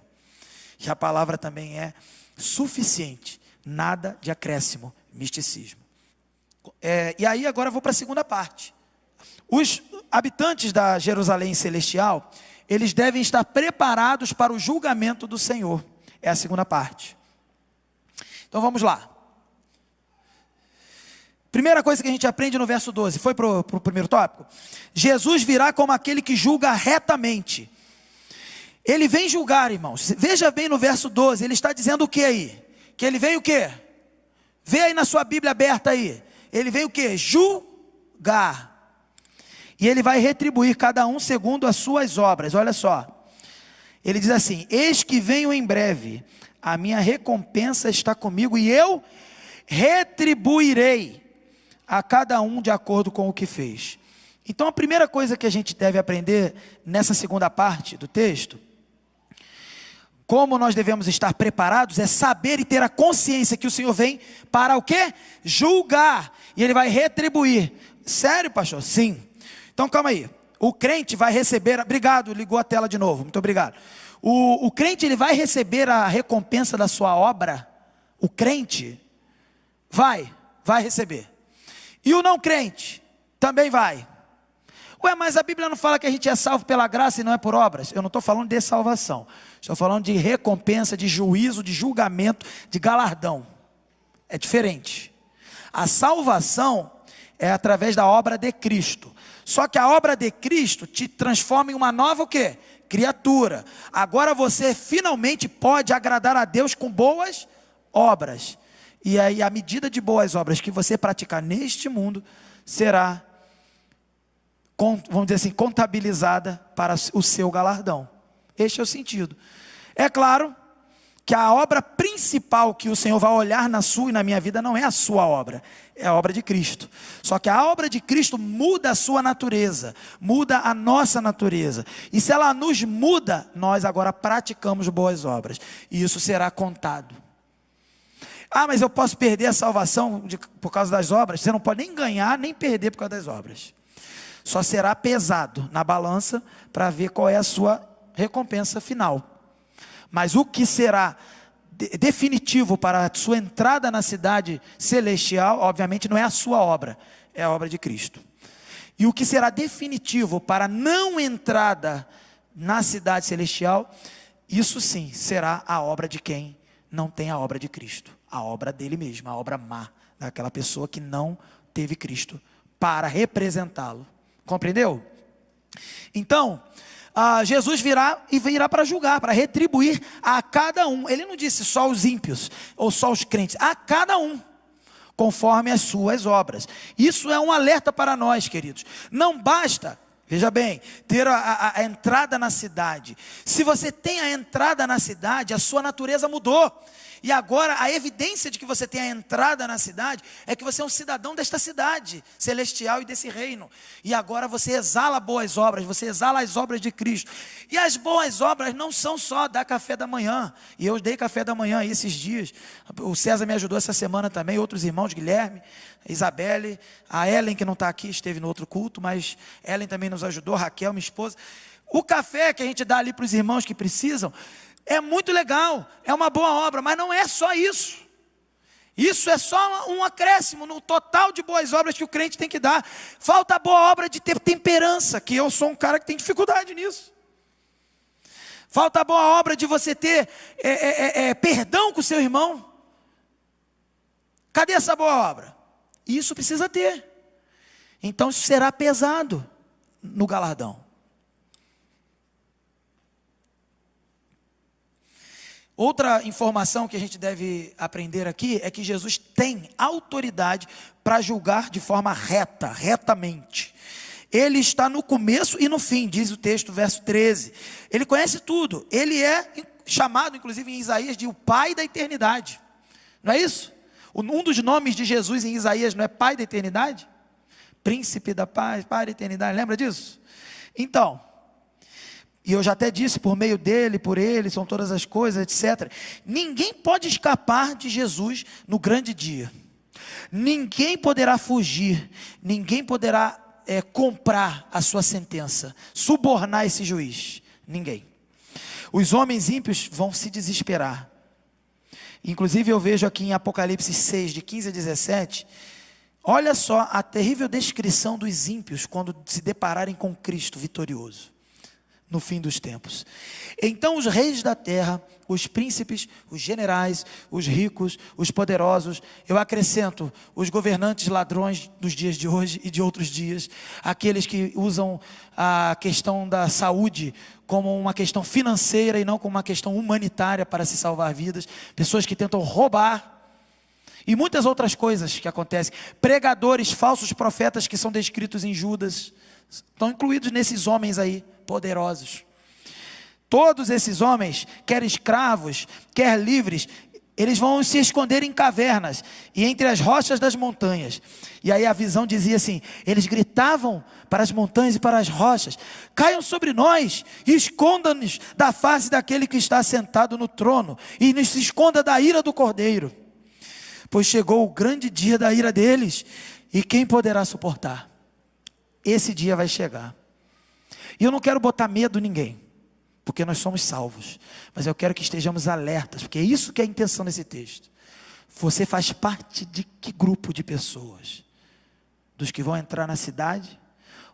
E a palavra também é suficiente. Nada de acréscimo, misticismo. E aí, agora eu vou para a segunda parte. Os habitantes da Jerusalém celestial, eles devem estar preparados para o julgamento do Senhor. É a segunda parte. Então vamos lá. Primeira coisa que a gente aprende no verso 12, foi para o primeiro tópico? Jesus virá como aquele que julga retamente. Ele vem julgar, irmãos. Veja bem no verso 12, ele está dizendo o que aí? Que ele vem o quê? Vê aí na sua Bíblia aberta aí. Ele vem o quê? Julgar. E ele vai retribuir cada um segundo as suas obras. Olha só. Ele diz assim: eis que venho em breve, a minha recompensa está comigo e eu retribuirei a cada um de acordo com o que fez. Então a primeira coisa que a gente deve aprender nessa segunda parte do texto, como nós devemos estar preparados, é saber e ter a consciência que o Senhor vem para o quê? Julgar. E ele vai retribuir. Sério, pastor? Sim. Então calma aí. O crente vai receber, obrigado, ligou a tela de novo, muito obrigado. O crente ele vai receber a recompensa da sua obra. O crente vai receber. E o não crente também vai. Ué, mas a Bíblia não fala que a gente é salvo pela graça e não é por obras? Eu não estou falando de salvação. Estou falando de recompensa, de juízo, de julgamento, de galardão. É diferente. A salvação é através da obra de Cristo. Só que a obra de Cristo te transforma em uma nova o quê? Criatura. Agora você finalmente pode agradar a Deus com boas obras. E aí a medida de boas obras que você praticar neste mundo será, vamos dizer assim, contabilizada para o seu galardão. Este é o sentido. É claro que a obra principal que o Senhor vai olhar na sua e na minha vida não é a sua obra, é a obra de Cristo. Só que a obra de Cristo muda a sua natureza, muda a nossa natureza. E se ela nos muda, nós agora praticamos boas obras. E isso será contado. Ah, mas eu posso perder a salvação por causa das obras? Você não pode nem ganhar, nem perder por causa das obras. Só será pesado na balança para ver qual é a sua recompensa final. Mas o que será definitivo para a sua entrada na cidade celestial, obviamente não é a sua obra, é a obra de Cristo. E o que será definitivo para a não entrada na cidade celestial, isso sim será a obra de quem não tem a obra de Cristo. A obra dele mesmo, a obra má daquela pessoa que não teve Cristo para representá-lo. Compreendeu? Então, Jesus virá para julgar, para retribuir a cada um. Ele não disse só os ímpios, ou só os crentes, a cada um, conforme as suas obras. Isso é um alerta para nós, queridos. Não basta Veja bem, ter a entrada na cidade. Se você tem a entrada na cidade, a sua natureza mudou. E agora a evidência de que você tem a entrada na cidade é que você é um cidadão desta cidade celestial e desse reino. E agora você exala boas obras, você exala as obras de Cristo. E as boas obras não são só dar café da manhã. E eu dei café da manhã esses dias. O César me ajudou essa semana também, outros irmãos, Guilherme, Isabelle, a Ellen que não está aqui, esteve no outro culto, mas Ellen também nos ajudou, Raquel, minha esposa. O café que a gente dá ali para os irmãos que precisam, é muito legal, é uma boa obra, mas não é só isso. Isso é só um acréscimo no total de boas obras que o crente tem que dar. Falta a boa obra de ter temperança, que eu sou um cara que tem dificuldade nisso. Falta a boa obra de você ter perdão com o seu irmão. Cadê essa boa obra? Isso precisa ter. Então isso será pesado no galardão. Outra informação que a gente deve aprender aqui é que Jesus tem autoridade para julgar de forma retamente. Ele está no começo e no fim, diz o texto, verso 13. Ele conhece tudo. Ele é chamado, inclusive em Isaías, de o Pai da eternidade. Não é isso? Um dos nomes de Jesus em Isaías não é Pai da eternidade? Príncipe da paz, Pai da eternidade, lembra disso? Então, e eu já até disse, por meio dele, por ele, são todas as coisas, etc. Ninguém pode escapar de Jesus no grande dia. Ninguém poderá fugir, ninguém poderá comprar a sua sentença, subornar esse juiz. Ninguém. Os homens ímpios vão se desesperar. Inclusive eu vejo aqui em Apocalipse 6, de 15 a 17, olha só a terrível descrição dos ímpios quando se depararem com Cristo vitorioso. No fim dos tempos. Então os reis da terra, os príncipes, os generais, os ricos, os poderosos, eu acrescento os governantes ladrões dos dias de hoje e de outros dias, aqueles que usam a questão da saúde como uma questão financeira e não como uma questão humanitária para se salvar vidas, pessoas que tentam roubar, e muitas outras coisas que acontecem, pregadores, falsos profetas que são descritos em Judas, estão incluídos nesses homens aí, poderosos. Todos esses homens, quer escravos, quer livres, eles vão se esconder em cavernas e entre as rochas das montanhas. E aí a visão dizia assim, eles gritavam para as montanhas e para as rochas, caiam sobre nós e esconda-nos da face daquele que está sentado no trono e nos esconda da ira do Cordeiro, pois chegou o grande dia da ira deles, e quem poderá suportar? Esse dia vai chegar. E eu não quero botar medo em ninguém, porque nós somos salvos, mas eu quero que estejamos alertas, porque é isso que é a intenção desse texto. Você faz parte de que grupo de pessoas? Dos que vão entrar na cidade,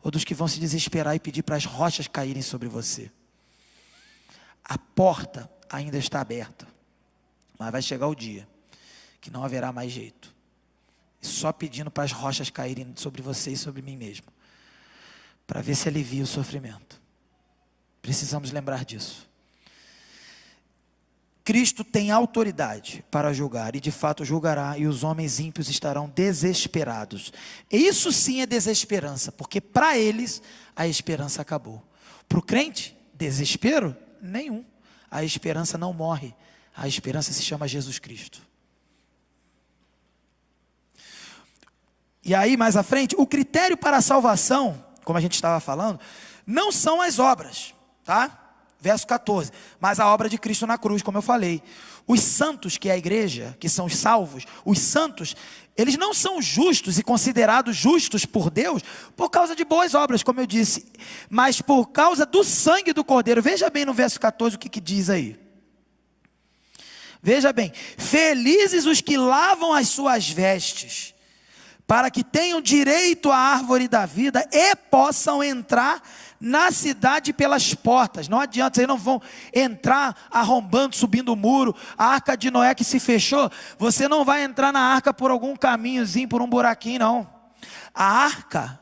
ou dos que vão se desesperar e pedir para as rochas caírem sobre você? A porta ainda está aberta, mas vai chegar o dia que não haverá mais jeito, só pedindo para as rochas caírem sobre você e sobre mim mesmo, para ver se alivia o sofrimento. Precisamos lembrar disso. Cristo tem autoridade para julgar, e de fato julgará, e os homens ímpios estarão desesperados. E isso sim é desesperança, porque para eles a esperança acabou. Para o crente, desespero nenhum. A esperança não morre, a esperança se chama Jesus Cristo. E aí mais à frente, o critério para a salvação, como a gente estava falando, não são as obras, tá? Verso 14, mas a obra de Cristo na cruz, como eu falei. Os santos, que é a igreja, que são os salvos, os santos, eles não são justos e considerados justos por Deus, por causa de boas obras, como eu disse, mas por causa do sangue do Cordeiro. Veja bem no verso 14 o que diz aí. Veja bem, felizes os que lavam as suas vestes, para que tenham direito à árvore da vida e possam entrar na cidade pelas portas. Não adianta, vocês não vão entrar arrombando, subindo o muro. A arca de Noé que se fechou, você não vai entrar na arca por algum caminhozinho, por um buraquinho, não. A arca,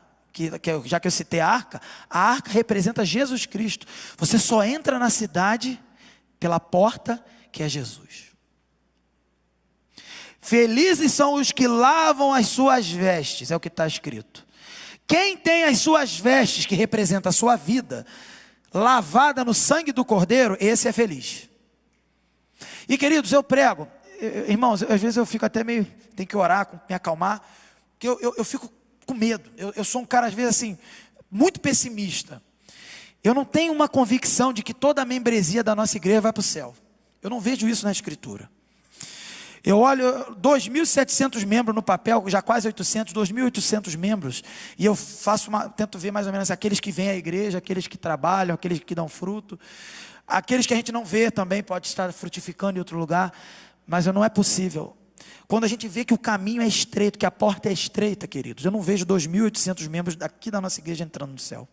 já que eu citei a arca representa Jesus Cristo. Você só entra na cidade pela porta que é Jesus. Felizes são os que lavam as suas vestes, é o que está escrito, Quem tem as suas vestes, que representa a sua vida, lavada no sangue do Cordeiro, esse é feliz. E queridos, eu prego, irmãos, às vezes eu fico até meio, tenho que orar, me acalmar, porque eu fico com medo. Eu sou um cara, às vezes assim, muito pessimista. Eu não tenho uma convicção de que toda a membresia da nossa igreja vai para o céu. Eu não vejo isso na Escritura. Eu olho 2.700 membros no papel, já quase 800, 2.800 membros, e eu tento ver mais ou menos aqueles que vêm à igreja, aqueles que trabalham, aqueles que dão fruto, aqueles que a gente não vê também, pode estar frutificando em outro lugar, mas não é possível. Quando a gente vê que o caminho é estreito, que a porta é estreita, queridos, eu não vejo 2.800 membros daqui da nossa igreja entrando no céu.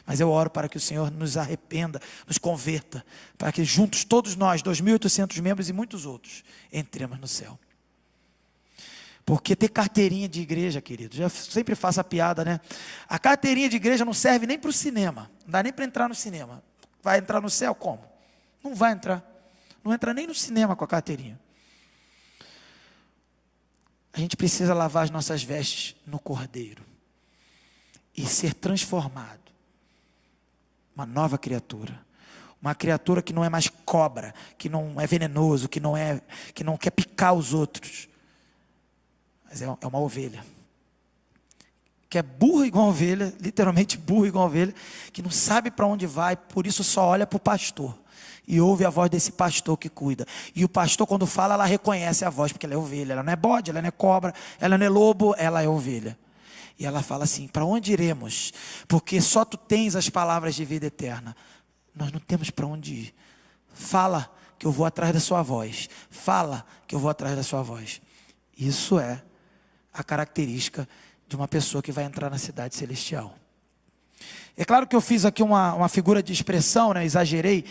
Mas eu oro para que o Senhor nos arrependa, nos converta, para que juntos, todos nós, 2.800 membros e muitos outros, entremos no céu. Porque ter carteirinha de igreja, queridos, eu sempre faço a piada, né? A carteirinha de igreja não serve nem para o cinema, não dá nem para entrar no cinema. Vai entrar no céu como? Não vai entrar. Não entra nem no cinema com a carteirinha. A gente precisa lavar as nossas vestes no Cordeiro e ser transformado. Uma nova criatura. Uma criatura que não é mais cobra, que não é venenoso, que não quer picar os outros. Mas é uma ovelha. Que é burro igual a ovelha, literalmente burro igual a ovelha, que não sabe para onde vai, por isso só olha para o pastor. E ouve a voz desse pastor que cuida. E o pastor, quando fala, ela reconhece a voz, porque ela é ovelha. Ela não é bode, ela não é cobra, ela não é lobo, ela é ovelha. E ela fala assim: para onde iremos? Porque só tu tens as palavras de vida eterna. Nós não temos para onde ir. Fala que eu vou atrás da sua voz. Fala que eu vou atrás da sua voz. Isso é a característica de uma pessoa que vai entrar na cidade celestial. É claro que eu fiz aqui uma figura de expressão, né? Exagerei.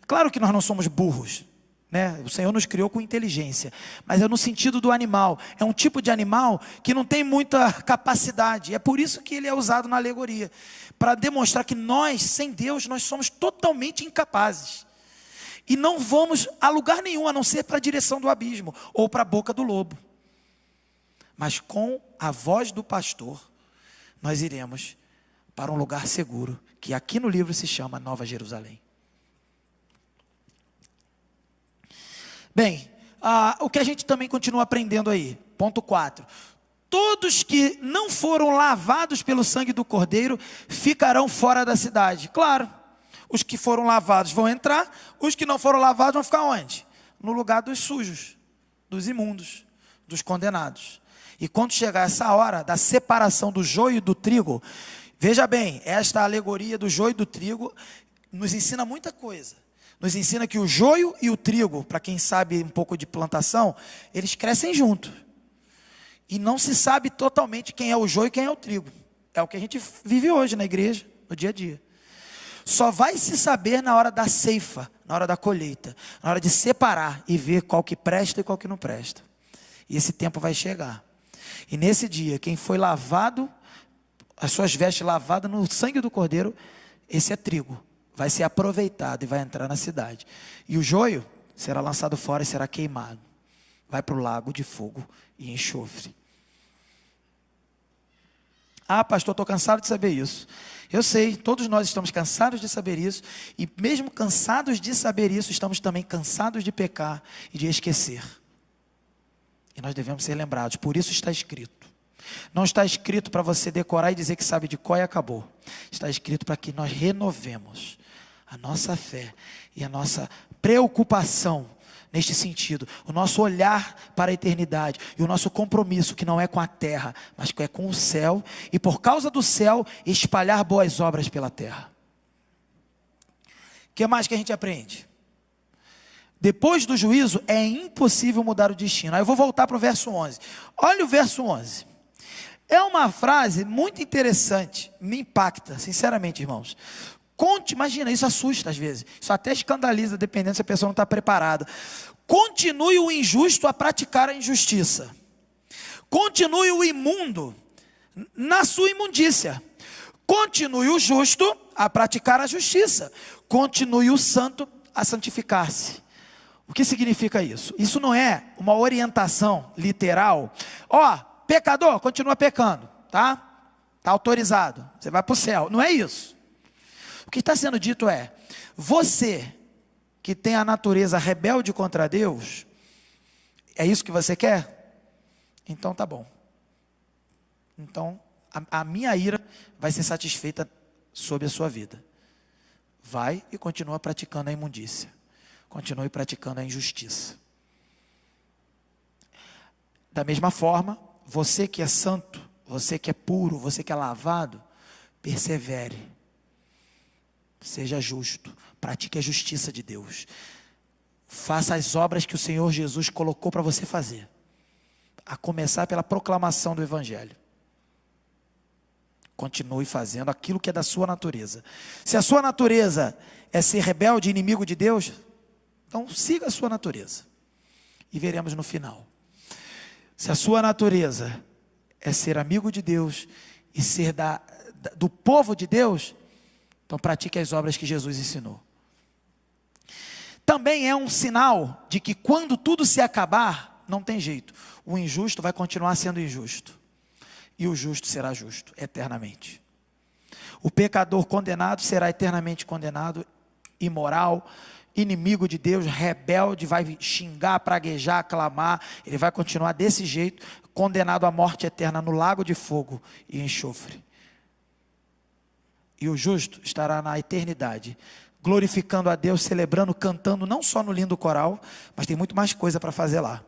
Claro que nós não somos burros, né? O Senhor nos criou com inteligência, mas é no sentido do animal. É um tipo de animal que não tem muita capacidade. É por isso que ele é usado na alegoria, para demonstrar que nós, sem Deus, nós somos totalmente incapazes. E não vamos a lugar nenhum, a não ser para a direção do abismo, ou para a boca do lobo. Mas com a voz do pastor, nós iremos para um lugar seguro, que aqui no livro se chama Nova Jerusalém. Bem, o que a gente também continua aprendendo aí, ponto 4. Todos que não foram lavados pelo sangue do Cordeiro ficarão fora da cidade. Claro, os que foram lavados vão entrar, os que não foram lavados vão ficar onde? No lugar dos sujos, dos imundos, dos condenados. E quando chegar essa hora da separação do joio e do trigo, veja bem, esta alegoria do joio e do trigo nos ensina muita coisa. Nos ensina que o joio e o trigo, para quem sabe um pouco de plantação, eles crescem juntos. E não se sabe totalmente quem é o joio e quem é o trigo. É o que a gente vive hoje na igreja, no dia a dia. Só vai se saber na hora da ceifa, na hora da colheita, na hora de separar e ver qual que presta e qual que não presta. E esse tempo vai chegar. E nesse dia, quem foi lavado, as suas vestes lavadas no sangue do Cordeiro, esse é trigo. Vai ser aproveitado e vai entrar na cidade. E o joio será lançado fora e será queimado. Vai para o lago de fogo e enxofre. Ah, pastor, estou cansado de saber isso. Eu sei, todos nós estamos cansados de saber isso. E mesmo cansados de saber isso, estamos também cansados de pecar e de esquecer. E nós devemos ser lembrados, por isso está escrito. Não está escrito para você decorar e dizer que sabe de qual e acabou. Está escrito para que nós renovemos a nossa fé e a nossa preocupação neste sentido. O nosso olhar para a eternidade e o nosso compromisso, que não é com a terra, mas que é com o céu. E por causa do céu, espalhar boas obras pela terra. O que mais que a gente aprende? Depois do juízo, é impossível mudar o destino. Aí eu vou voltar para o verso 11. Olha o verso 11. É uma frase muito interessante, me impacta, sinceramente, irmãos. Imagina, isso assusta às vezes, isso até escandaliza, dependendo se a pessoa não está preparada. Continue o injusto a praticar a injustiça. Continue o imundo na sua imundícia. Continue o justo a praticar a justiça. Continue o santo a santificar-se. O que significa isso? Isso não é uma orientação literal. Pecador, continua pecando, tá? Está autorizado, você vai para o céu. Não é isso. O que está sendo dito é, você que tem a natureza rebelde contra Deus, é isso que você quer? Então tá bom. Então a minha ira vai ser satisfeita sobre a sua vida. Vai e continua praticando a imundícia. Continue praticando a injustiça. Da mesma forma, você que é santo, você que é puro, você que é lavado, persevere. Seja justo, pratique a justiça de Deus. Faça as obras que o Senhor Jesus colocou para você fazer. A começar pela proclamação do Evangelho. Continue fazendo aquilo que é da sua natureza. Se a sua natureza é ser rebelde, inimigo de Deus, então siga a sua natureza. E veremos no final. Se a sua natureza é ser amigo de Deus e ser do povo de Deus, então pratique as obras que Jesus ensinou. Também é um sinal de que quando tudo se acabar, não tem jeito. O injusto vai continuar sendo injusto. E o justo será justo eternamente. O pecador condenado será eternamente condenado, imoral, inimigo de Deus, rebelde, vai xingar, praguejar, clamar. Ele vai continuar desse jeito, condenado à morte eterna no lago de fogo e enxofre. E o justo estará na eternidade, glorificando a Deus, celebrando, cantando, não só no lindo coral, mas tem muito mais coisa para fazer lá.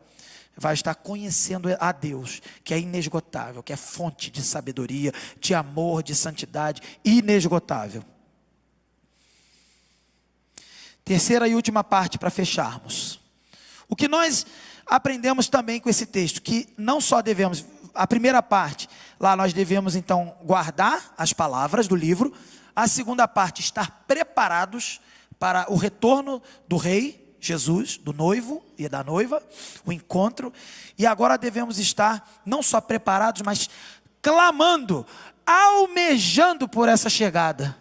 Vai estar conhecendo a Deus, que é inesgotável, que é fonte de sabedoria, de amor, de santidade, inesgotável. Terceira e última parte para fecharmos. O que nós aprendemos também com esse texto, que não só devemos, a primeira parte, lá nós devemos então guardar as palavras do livro, a segunda parte, estar preparados para o retorno do rei, Jesus, do noivo e da noiva, o encontro, e agora devemos estar não só preparados, mas clamando, almejando por essa chegada.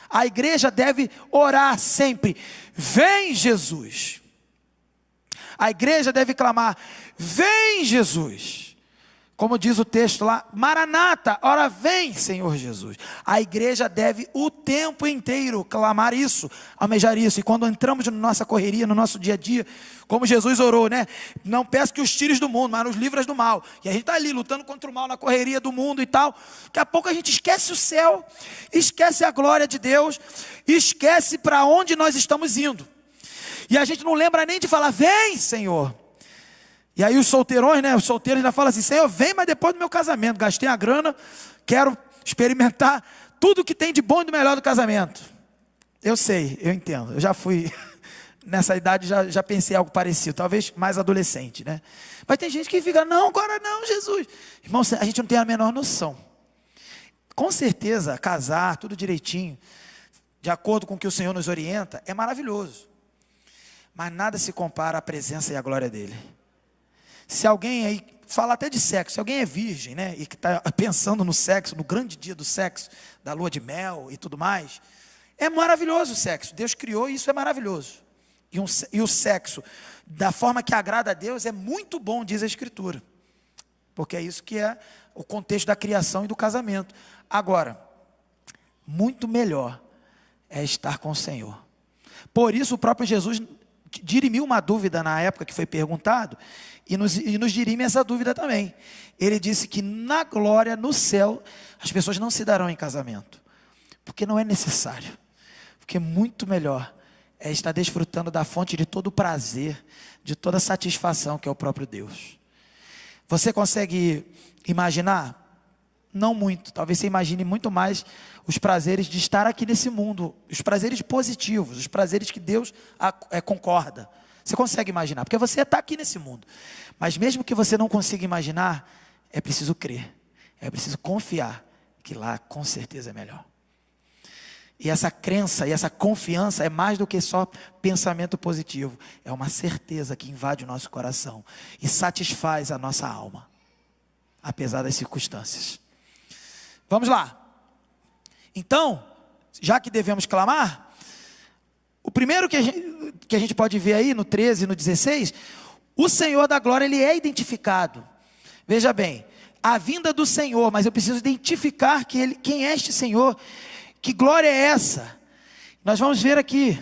A igreja deve orar sempre, vem Jesus. A igreja deve clamar, vem Jesus. Como diz o texto lá, Maranata, ora vem Senhor Jesus. A igreja deve o tempo inteiro clamar isso, almejar isso. E quando entramos na nossa correria, no nosso dia a dia, como Jesus orou, né? Não peço que os tires do mundo, mas nos livras do mal. E a gente está ali lutando contra o mal na correria do mundo e tal. Daqui a pouco a gente esquece o céu, esquece a glória de Deus, esquece para onde nós estamos indo. E a gente não lembra nem de falar, vem Senhor. E aí os solteirões, né? Os solteiros ainda falam assim, Senhor, vem, mas depois do meu casamento. Gastei a grana, quero experimentar tudo que tem de bom e do melhor do casamento. Eu sei, eu entendo. Eu já fui, nessa idade, já pensei algo parecido. Talvez mais adolescente, né? Mas tem gente que fica, não, agora não, Jesus. Irmão, a gente não tem a menor noção. Com certeza, casar, tudo direitinho, de acordo com o que o Senhor nos orienta, é maravilhoso. Mas nada se compara à presença e à glória dEle. Se alguém aí, fala até de sexo, se alguém é virgem, né, e que está pensando no sexo, no grande dia do sexo, da lua de mel e tudo mais, é maravilhoso o sexo, Deus criou e isso é maravilhoso. E o sexo, da forma que agrada a Deus, é muito bom, diz a Escritura. Porque é isso que é o contexto da criação e do casamento. Agora, muito melhor é estar com o Senhor. Por isso o próprio Jesus dirimiu uma dúvida na época que foi perguntado, e nos dirime essa dúvida também. Ele disse que na glória, no céu, as pessoas não se darão em casamento, porque não é necessário, porque muito melhor é estar desfrutando da fonte de todo o prazer, de toda a satisfação que é o próprio Deus. Você consegue imaginar? Não muito, talvez você imagine muito mais os prazeres de estar aqui nesse mundo, os prazeres positivos, os prazeres que Deus concorda. Você consegue imaginar, porque você está aqui nesse mundo. Mas mesmo que você não consiga imaginar, é preciso crer, é preciso confiar que lá com certeza é melhor. E essa crença e essa confiança é mais do que só pensamento positivo, é uma certeza que invade o nosso coração e satisfaz a nossa alma, apesar das circunstâncias. Vamos lá. Então, já que devemos clamar, o primeiro que a gente pode ver aí no 13 e no 16, o Senhor da glória, Ele é identificado. Veja bem, a vinda do Senhor, mas eu preciso identificar quem é este Senhor, que glória é essa? Nós vamos ver aqui,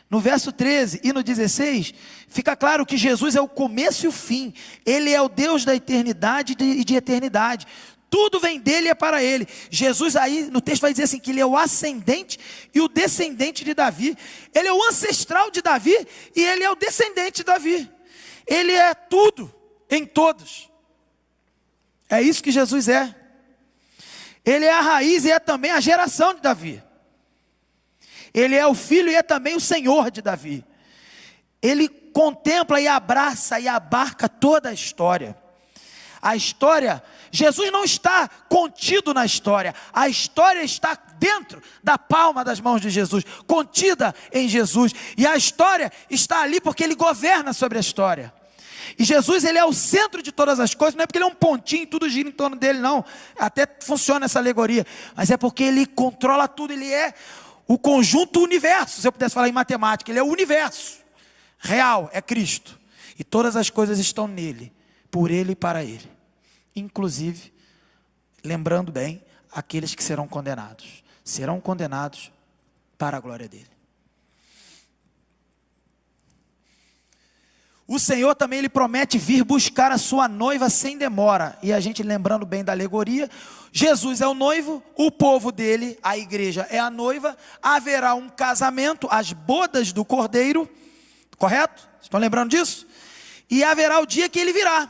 no verso 13 e no 16, fica claro que Jesus é o começo e o fim. Ele é o Deus da eternidade e de eternidade. Tudo vem dele e é para ele. Jesus aí no texto vai dizer assim, que ele é o ascendente e o descendente de Davi. Ele é o ancestral de Davi e ele é o descendente de Davi. Ele é tudo em todos. É isso que Jesus é. Ele é a raiz e é também a geração de Davi. Ele é o filho e é também o Senhor de Davi. Ele contempla e abraça e abarca toda a história. A história, Jesus não está contido na história. A história está dentro da palma das mãos de Jesus, contida em Jesus. E a história está ali porque ele governa sobre a história. E Jesus, ele é o centro de todas as coisas, não é porque ele é um pontinho e tudo gira em torno dele, não. Até funciona essa alegoria, mas é porque ele controla tudo, ele é o conjunto universo, se eu pudesse falar em matemática, ele é o universo real, é Cristo. E todas as coisas estão nele, por ele e para ele. Inclusive, lembrando bem, aqueles que serão condenados para a glória dele. O Senhor também, ele promete vir buscar a sua noiva sem demora. E a gente lembrando bem da alegoria, Jesus é o noivo, o povo dele, a igreja é a noiva, haverá um casamento, as bodas do cordeiro, correto? Estão lembrando disso? E haverá o dia que ele virá.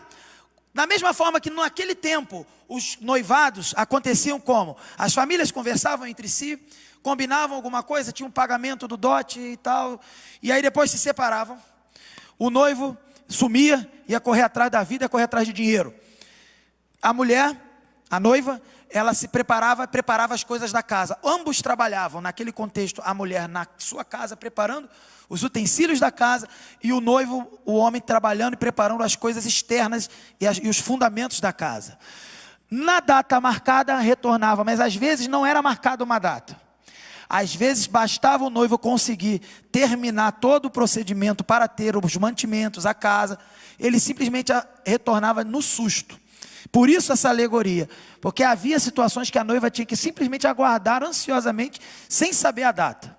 Da mesma forma que naquele tempo, os noivados aconteciam como? As famílias conversavam entre si, combinavam alguma coisa, tinha um pagamento do dote e tal, e aí depois se separavam. O noivo sumia, ia correr atrás da vida, ia correr atrás de dinheiro. A mulher, a noiva, ela se preparava as coisas da casa. Ambos trabalhavam, naquele contexto, a mulher na sua casa, preparando os utensílios da casa, e o noivo, o homem, trabalhando e preparando as coisas externas e os fundamentos da casa. Na data marcada, retornava, mas às vezes não era marcada uma data. Às vezes bastava o noivo conseguir terminar todo o procedimento para ter os mantimentos, a casa. Ele simplesmente retornava no susto. Por isso essa alegoria. Porque havia situações que a noiva tinha que simplesmente aguardar ansiosamente, sem saber a data.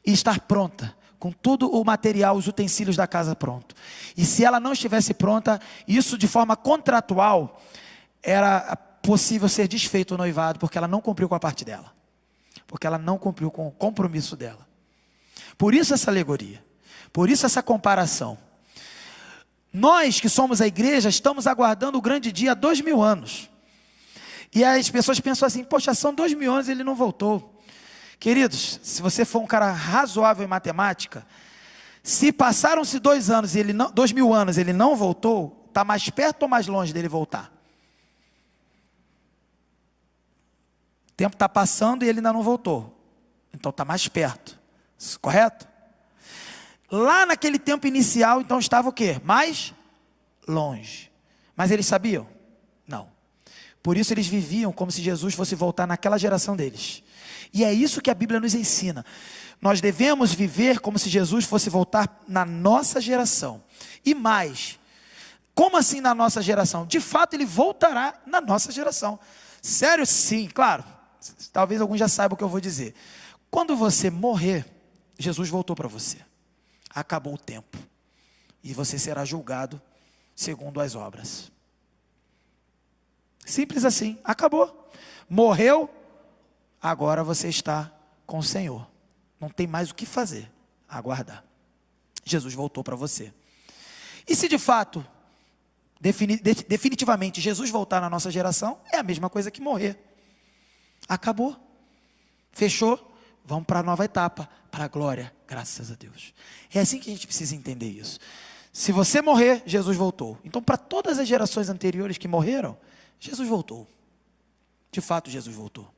E estar pronta, com todo o material, os utensílios da casa pronto. E se ela não estivesse pronta, isso de forma contratual, era possível ser desfeito o noivado, porque ela não cumpriu com a parte dela. Porque ela não cumpriu com o compromisso dela. Por isso essa alegoria. Por isso essa comparação. Nós que somos a igreja, estamos aguardando o grande dia há 2000 anos. E as pessoas pensam assim, poxa, são 2000 anos e ele não voltou. Queridos, se você for um cara razoável em matemática, se passaram-se 2000 anos e ele não voltou, está mais perto ou mais longe dele voltar? O tempo está passando e ele ainda não voltou. Então está mais perto. Correto? Lá naquele tempo inicial, então estava o quê? Mais longe. Mas eles sabiam? Não. Por isso eles viviam como se Jesus fosse voltar naquela geração deles. E é isso que a Bíblia nos ensina. Nós devemos viver como se Jesus fosse voltar na nossa geração. E mais, como assim na nossa geração? De fato ele voltará na nossa geração. Sério? Sim, claro. Talvez alguns já saibam o que eu vou dizer. Quando você morrer, Jesus voltou para você. Acabou o tempo. E você será julgado segundo as obras. Simples assim, acabou. Morreu, agora você está com o Senhor. Não tem mais o que fazer, aguardar. Jesus voltou para você. E se de fato, definitivamente, Jesus voltar na nossa geração, é a mesma coisa que morrer. Acabou. Fechou. Vamos para a nova etapa, para a glória, graças a Deus. É assim que a gente precisa entender isso. Se você morrer, Jesus voltou. Então, para todas as gerações anteriores que morreram, Jesus voltou. De fato, Jesus voltou.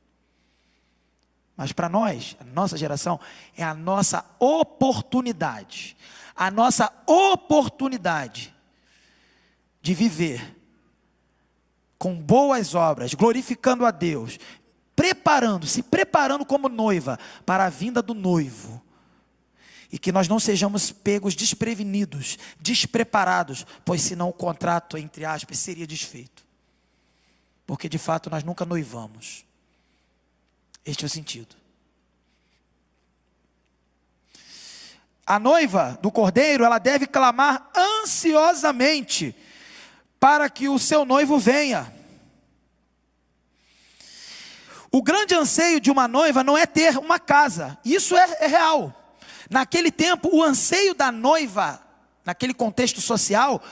Mas para nós, a nossa geração, é a nossa oportunidade. A nossa oportunidade de viver com boas obras, glorificando a Deus, se preparando como noiva para a vinda do noivo. E que nós não sejamos pegos desprevenidos, despreparados, pois senão o contrato, entre aspas, seria desfeito. porque de fato nós nunca noivamos. Este é o sentido. A noiva do cordeiro, ela deve clamar ansiosamente para que o seu noivo venha. O grande anseio de uma noiva não é ter uma casa, isso é real. Naquele tempo, o anseio da noiva, naquele contexto social,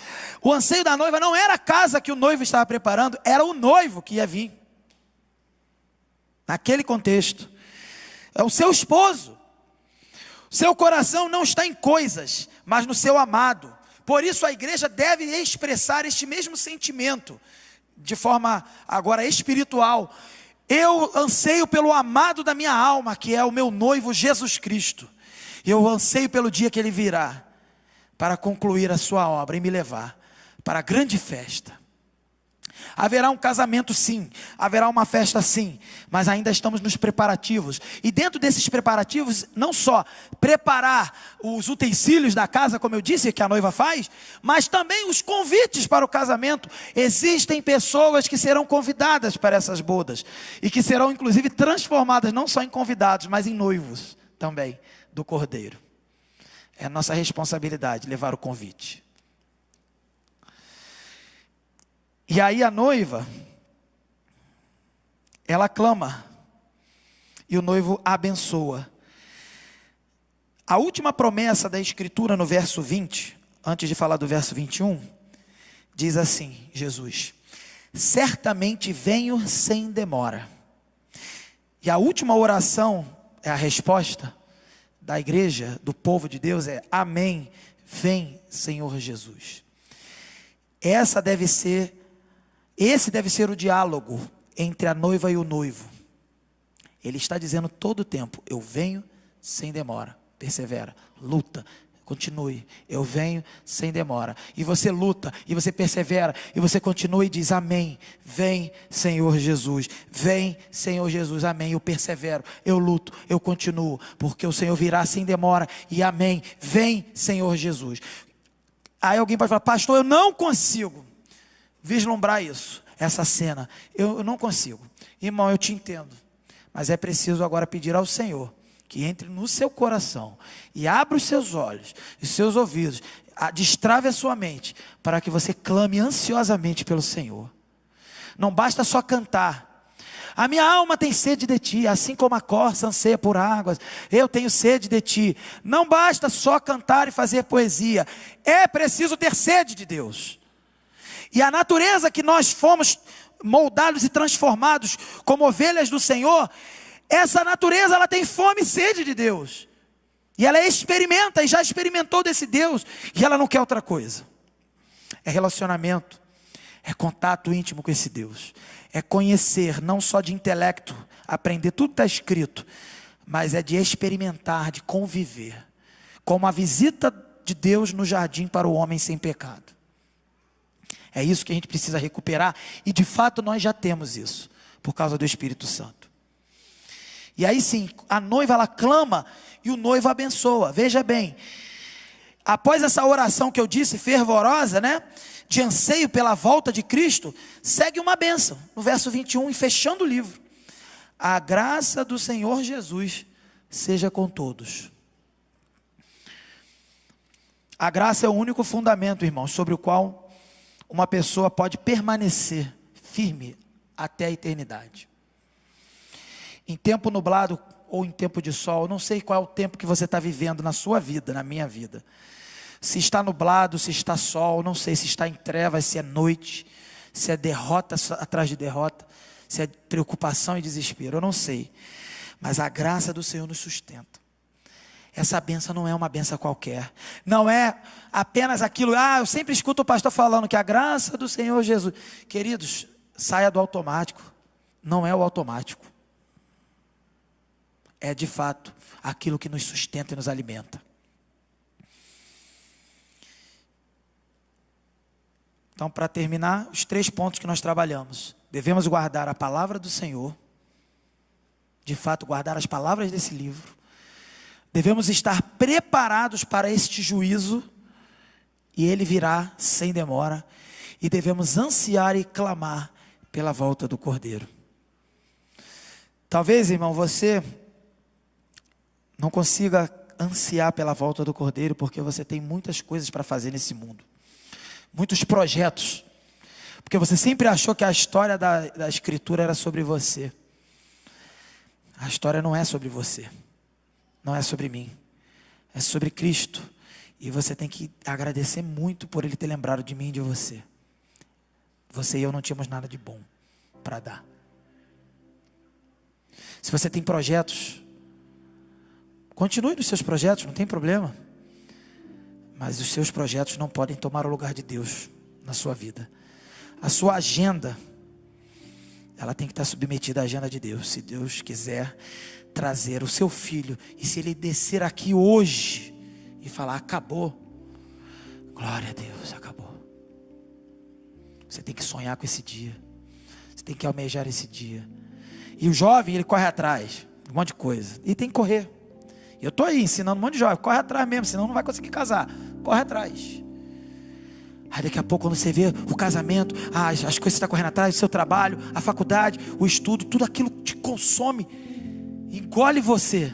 o anseio da noiva não era a casa que o noivo estava preparando, era o noivo que ia vir. Naquele contexto, é o seu esposo. Seu coração não está em coisas, mas no seu amado. Por isso a igreja deve expressar este mesmo sentimento, de forma agora espiritual. Eu anseio pelo amado da minha alma, que é o meu noivo Jesus Cristo. Eu anseio pelo dia que ele virá, para concluir a sua obra e me levar para a grande festa. Haverá um casamento sim, haverá uma festa sim, mas ainda estamos nos preparativos. E dentro desses preparativos, não só preparar os utensílios da casa, como eu disse, que a noiva faz, mas também os convites para o casamento. Existem pessoas que serão convidadas para essas bodas, e que serão inclusive transformadas, não só em convidados, mas em noivos também do Cordeiro. É a nossa responsabilidade levar o convite. E aí a noiva, ela clama, e o noivo abençoa. A última promessa da Escritura no verso 20, antes de falar do verso 21, diz assim, Jesus: certamente venho sem demora. E a última oração, é a resposta da igreja, do povo de Deus, é amém, vem Senhor Jesus. Esse deve ser o diálogo entre a noiva e o noivo. Ele está dizendo todo o tempo, eu venho sem demora, persevera, luta, continue, eu venho sem demora. E você luta, e você persevera, e você continua e diz amém, vem Senhor Jesus, vem Senhor Jesus, amém, eu persevero, eu luto, eu continuo, porque o Senhor virá sem demora, e amém, vem Senhor Jesus. Aí alguém pode falar, pastor, eu não consigo vislumbrar isso, essa cena, eu não consigo. Irmão, eu te entendo, mas é preciso agora pedir ao Senhor que entre no seu coração e abra os seus olhos e seus ouvidos, destrave a sua mente, para que você clame ansiosamente pelo Senhor. Não basta só cantar. A minha alma tem sede de ti, assim como a corça anseia por águas, eu tenho sede de ti. Não basta só cantar e fazer poesia, é preciso ter sede de Deus. E a natureza que nós fomos moldados e transformados como ovelhas do Senhor, essa natureza ela tem fome e sede de Deus. E ela experimenta e já experimentou desse Deus. E ela não quer outra coisa. É relacionamento, é contato íntimo com esse Deus. É conhecer, não só de intelecto, aprender tudo está escrito, mas é de experimentar, de conviver. Como a visita de Deus no jardim para o homem sem pecado. É isso que a gente precisa recuperar, e de fato nós já temos isso, por causa do Espírito Santo. E aí sim, a noiva ela clama, e o noivo abençoa. Veja bem, após essa oração que eu disse, fervorosa, né, de anseio pela volta de Cristo, segue uma bênção, no verso 21, e fechando o livro: a graça do Senhor Jesus seja com todos. A graça é o único fundamento, irmãos, sobre o qual uma pessoa pode permanecer firme até a eternidade. Em tempo nublado ou em tempo de sol, não sei qual é o tempo que você está vivendo na sua vida, na minha vida. Se está nublado, se está sol, não sei se está em trevas, se é noite, se é derrota atrás de derrota, se é preocupação e desespero, eu não sei. Mas a graça do Senhor nos sustenta. Essa benção não é uma benção qualquer. Não é apenas aquilo, eu sempre escuto o pastor falando que a graça do Senhor Jesus. Queridos, saia do automático. Não é o automático. É de fato aquilo que nos sustenta e nos alimenta. Então, para terminar, os 3 pontos que nós trabalhamos. Devemos guardar a palavra do Senhor. De fato, guardar as palavras desse livro. Devemos estar preparados para este juízo, e ele virá sem demora, e devemos ansiar e clamar pela volta do Cordeiro. Talvez, irmão, você não consiga ansiar pela volta do Cordeiro, porque você tem muitas coisas para fazer nesse mundo, muitos projetos, porque você sempre achou que a história da Escritura era sobre você. A história não é sobre você, não é sobre mim, é sobre Cristo. E você tem que agradecer muito por Ele ter lembrado de mim e de você. Você e eu não tínhamos nada de bom para dar. Se você tem projetos, continue nos seus projetos, não tem problema. Mas os seus projetos não podem tomar o lugar de Deus na sua vida. A sua agenda, ela tem que estar submetida à agenda de Deus. Se Deus quiser trazer o seu filho, e se Ele descer aqui hoje e falar, acabou, glória a Deus, acabou. Você tem que sonhar com esse dia, você tem que almejar esse dia. E o jovem, ele corre atrás de um monte de coisa, e tem que correr. Eu estou aí ensinando um monte de jovem, corre atrás mesmo, senão não vai conseguir casar, corre atrás. Aí daqui a pouco, quando você vê o casamento, as coisas que você está correndo atrás, o seu trabalho, a faculdade, o estudo, tudo aquilo te consome, engole você.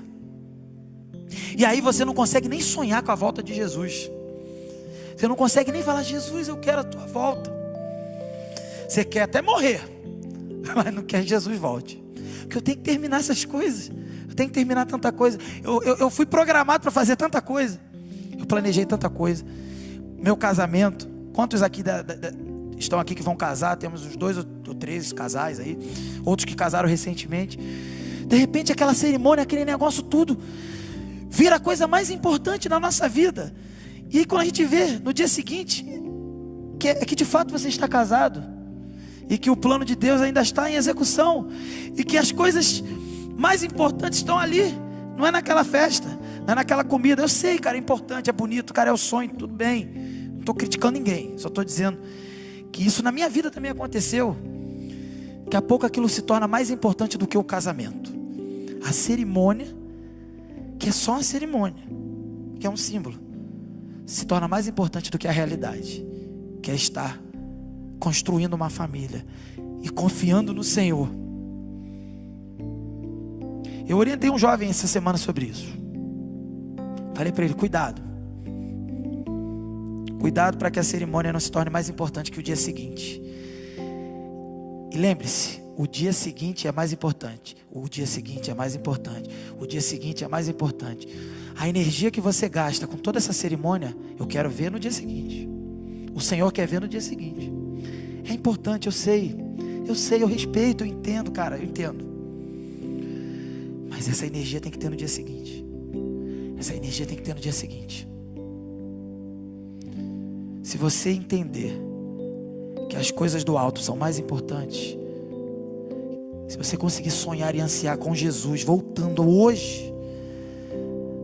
E aí você não consegue nem sonhar com a volta de Jesus. Você não consegue nem falar, Jesus, eu quero a tua volta. Você quer até morrer, mas não quer que Jesus volte. Porque eu tenho que terminar essas coisas. Eu tenho que terminar tanta coisa. Eu fui programado para fazer tanta coisa. Eu planejei tanta coisa. Meu casamento. Quantos aqui estão aqui que vão casar? Temos uns 2 ou 3 casais aí. Outros que casaram recentemente. De repente aquela cerimônia, aquele negócio tudo vira a coisa mais importante na nossa vida. E aí quando a gente vê no dia seguinte que de fato você está casado, e que o plano de Deus ainda está em execução, e que as coisas mais importantes estão ali, não é naquela festa, não é naquela comida. Eu sei, cara, é importante, é bonito, cara, é o sonho, tudo bem, não estou criticando ninguém, só estou dizendo que isso na minha vida também aconteceu. Daqui a pouco aquilo se torna mais importante do que o casamento. A cerimônia, que é só uma cerimônia, que é um símbolo, se torna mais importante do que a realidade, que é estar construindo uma família e confiando no Senhor. Eu orientei um jovem essa semana sobre isso. Falei para ele, cuidado para que a cerimônia não se torne mais importante que o dia seguinte. E lembre-se, o dia seguinte é mais importante. O dia seguinte é mais importante. O dia seguinte é mais importante. A energia que você gasta com toda essa cerimônia, eu quero ver no dia seguinte. O Senhor quer ver no dia seguinte. É importante, eu sei, eu respeito, eu entendo, cara, eu entendo. Mas essa energia tem que ter no dia seguinte. Essa energia tem que ter no dia seguinte. Se você entender que as coisas do alto são mais importantes, se você conseguir sonhar e ansiar com Jesus voltando hoje,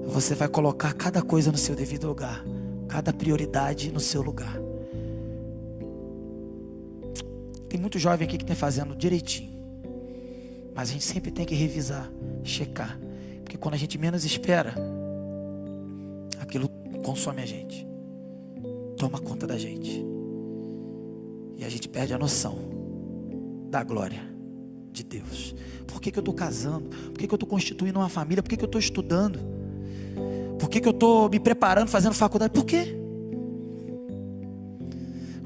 você vai colocar cada coisa no seu devido lugar, cada prioridade no seu lugar. Tem muito jovem aqui que está fazendo direitinho, mas a gente sempre tem que revisar, checar, porque quando a gente menos espera, aquilo consome a gente, toma conta da gente, e a gente perde a noção da glória de Deus. Por que eu estou casando? Por que eu estou constituindo uma família? Por que eu estou estudando? Por que eu estou me preparando, fazendo faculdade? Por quê?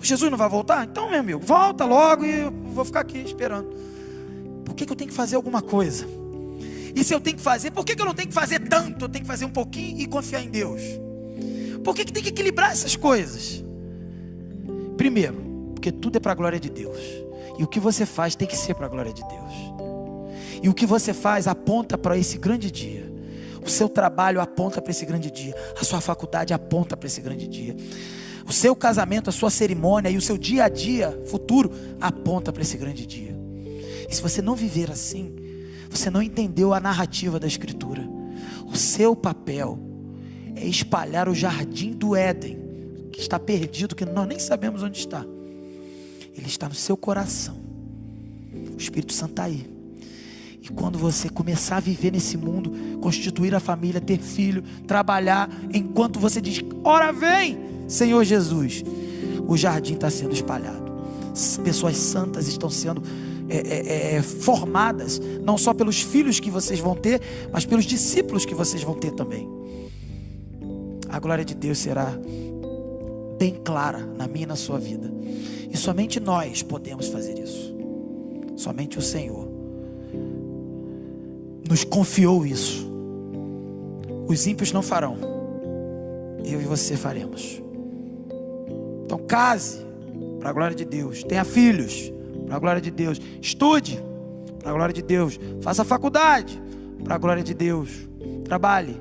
Jesus não vai voltar? Então, meu amigo, volta logo e eu vou ficar aqui esperando. Por que eu tenho que fazer alguma coisa? E se eu tenho que fazer, por que eu não tenho que fazer tanto? Eu tenho que fazer um pouquinho e confiar em Deus. Por que tem que equilibrar essas coisas? Primeiro, porque tudo é para a glória de Deus. E o que você faz tem que ser para a glória de Deus. E o que você faz aponta para esse grande dia. O seu trabalho aponta para esse grande dia. A sua faculdade aponta para esse grande dia. O seu casamento, a sua cerimônia e o seu dia a dia futuro aponta para esse grande dia. E se você não viver assim, você não entendeu a narrativa da Escritura. O seu papel é espalhar o jardim do Éden, que está perdido, que nós nem sabemos onde está. Ele está no seu coração. O Espírito Santo está aí. E quando você começar a viver nesse mundo, constituir a família, ter filho, trabalhar, enquanto você diz, ora vem, Senhor Jesus, o jardim está sendo espalhado. pessoas santas estão sendo formadas, não só pelos filhos que vocês vão ter, mas pelos discípulos que vocês vão ter também. A glória de Deus será bem clara na minha e na sua vida, e somente nós podemos fazer isso. Somente o Senhor nos confiou isso. Os ímpios não farão, eu e você faremos. Então case para a glória de Deus, tenha filhos para a glória de Deus, estude para a glória de Deus, faça faculdade para a glória de Deus, trabalhe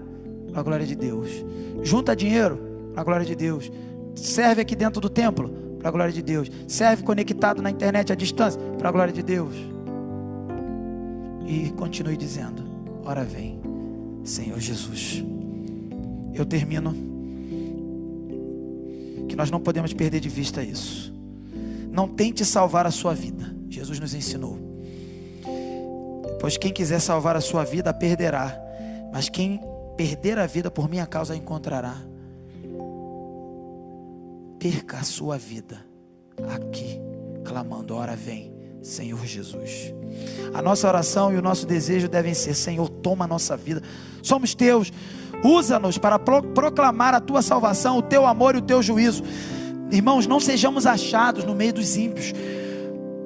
para a glória de Deus, junta dinheiro para a glória de Deus, serve aqui dentro do templo para a glória de Deus, serve conectado na internet à distância para a glória de Deus, e continue dizendo: ora vem, Senhor Jesus. Eu termino, que nós não podemos perder de vista isso. Não tente salvar a sua vida, Jesus nos ensinou, pois quem quiser salvar a sua vida a perderá, mas quem perder a vida por minha causa a encontrará. Perca a sua vida aqui, clamando: ora vem, Senhor Jesus. A nossa oração e o nosso desejo devem ser: Senhor, toma a nossa vida, somos teus, usa-nos para proclamar a tua salvação, o teu amor e o teu juízo. Irmãos, não sejamos achados no meio dos ímpios,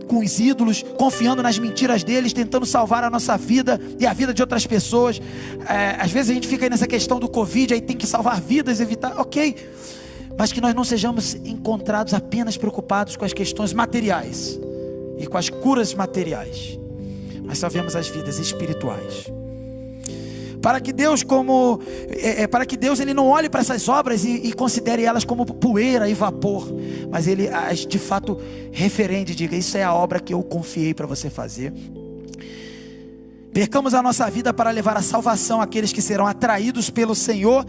com os ídolos, confiando nas mentiras deles, tentando salvar a nossa vida e a vida de outras pessoas. Às vezes a gente fica aí nessa questão do Covid, aí tem que salvar vidas, evitar, ok, mas que nós não sejamos encontrados apenas preocupados com as questões materiais e com as curas materiais, mas salvemos as vidas espirituais. Para que Deus ele não olhe para essas obras e considere elas como poeira e vapor, mas Ele as de fato referende, diga: isso é a obra que eu confiei para você fazer. Percamos a nossa vida para levar a salvação àqueles que serão atraídos pelo Senhor,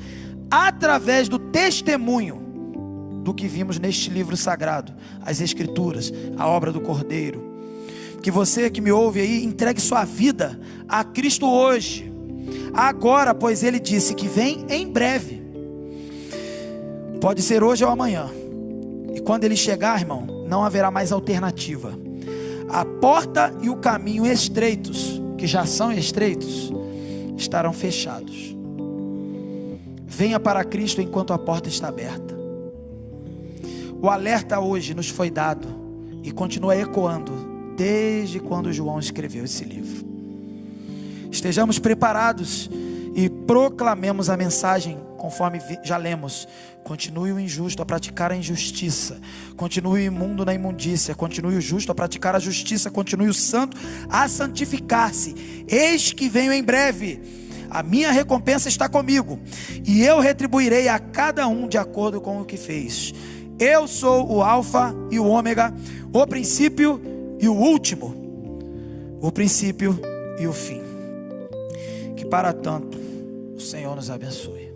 através do testemunho do que vimos neste livro sagrado, as Escrituras, a obra do Cordeiro. Que você que me ouve aí, entregue sua vida a Cristo hoje, agora, pois Ele disse que vem em breve. Pode ser hoje ou amanhã, e quando Ele chegar, irmão, não haverá mais alternativa. A porta e o caminho estreitos, que já são estreitos, estarão fechados. Venha para Cristo enquanto a porta está aberta. O alerta hoje nos foi dado e continua ecoando desde quando João escreveu esse livro. Estejamos preparados e proclamemos a mensagem conforme já lemos. Continue o injusto a praticar a injustiça, continue o imundo na imundícia, continue o justo a praticar a justiça, continue o santo a santificar-se. Eis que venho em breve, a minha recompensa está comigo, e eu retribuirei a cada um de acordo com o que fez. Eu sou o Alfa e o Ômega, o princípio e o último, o princípio e o fim. Que para tanto o Senhor nos abençoe.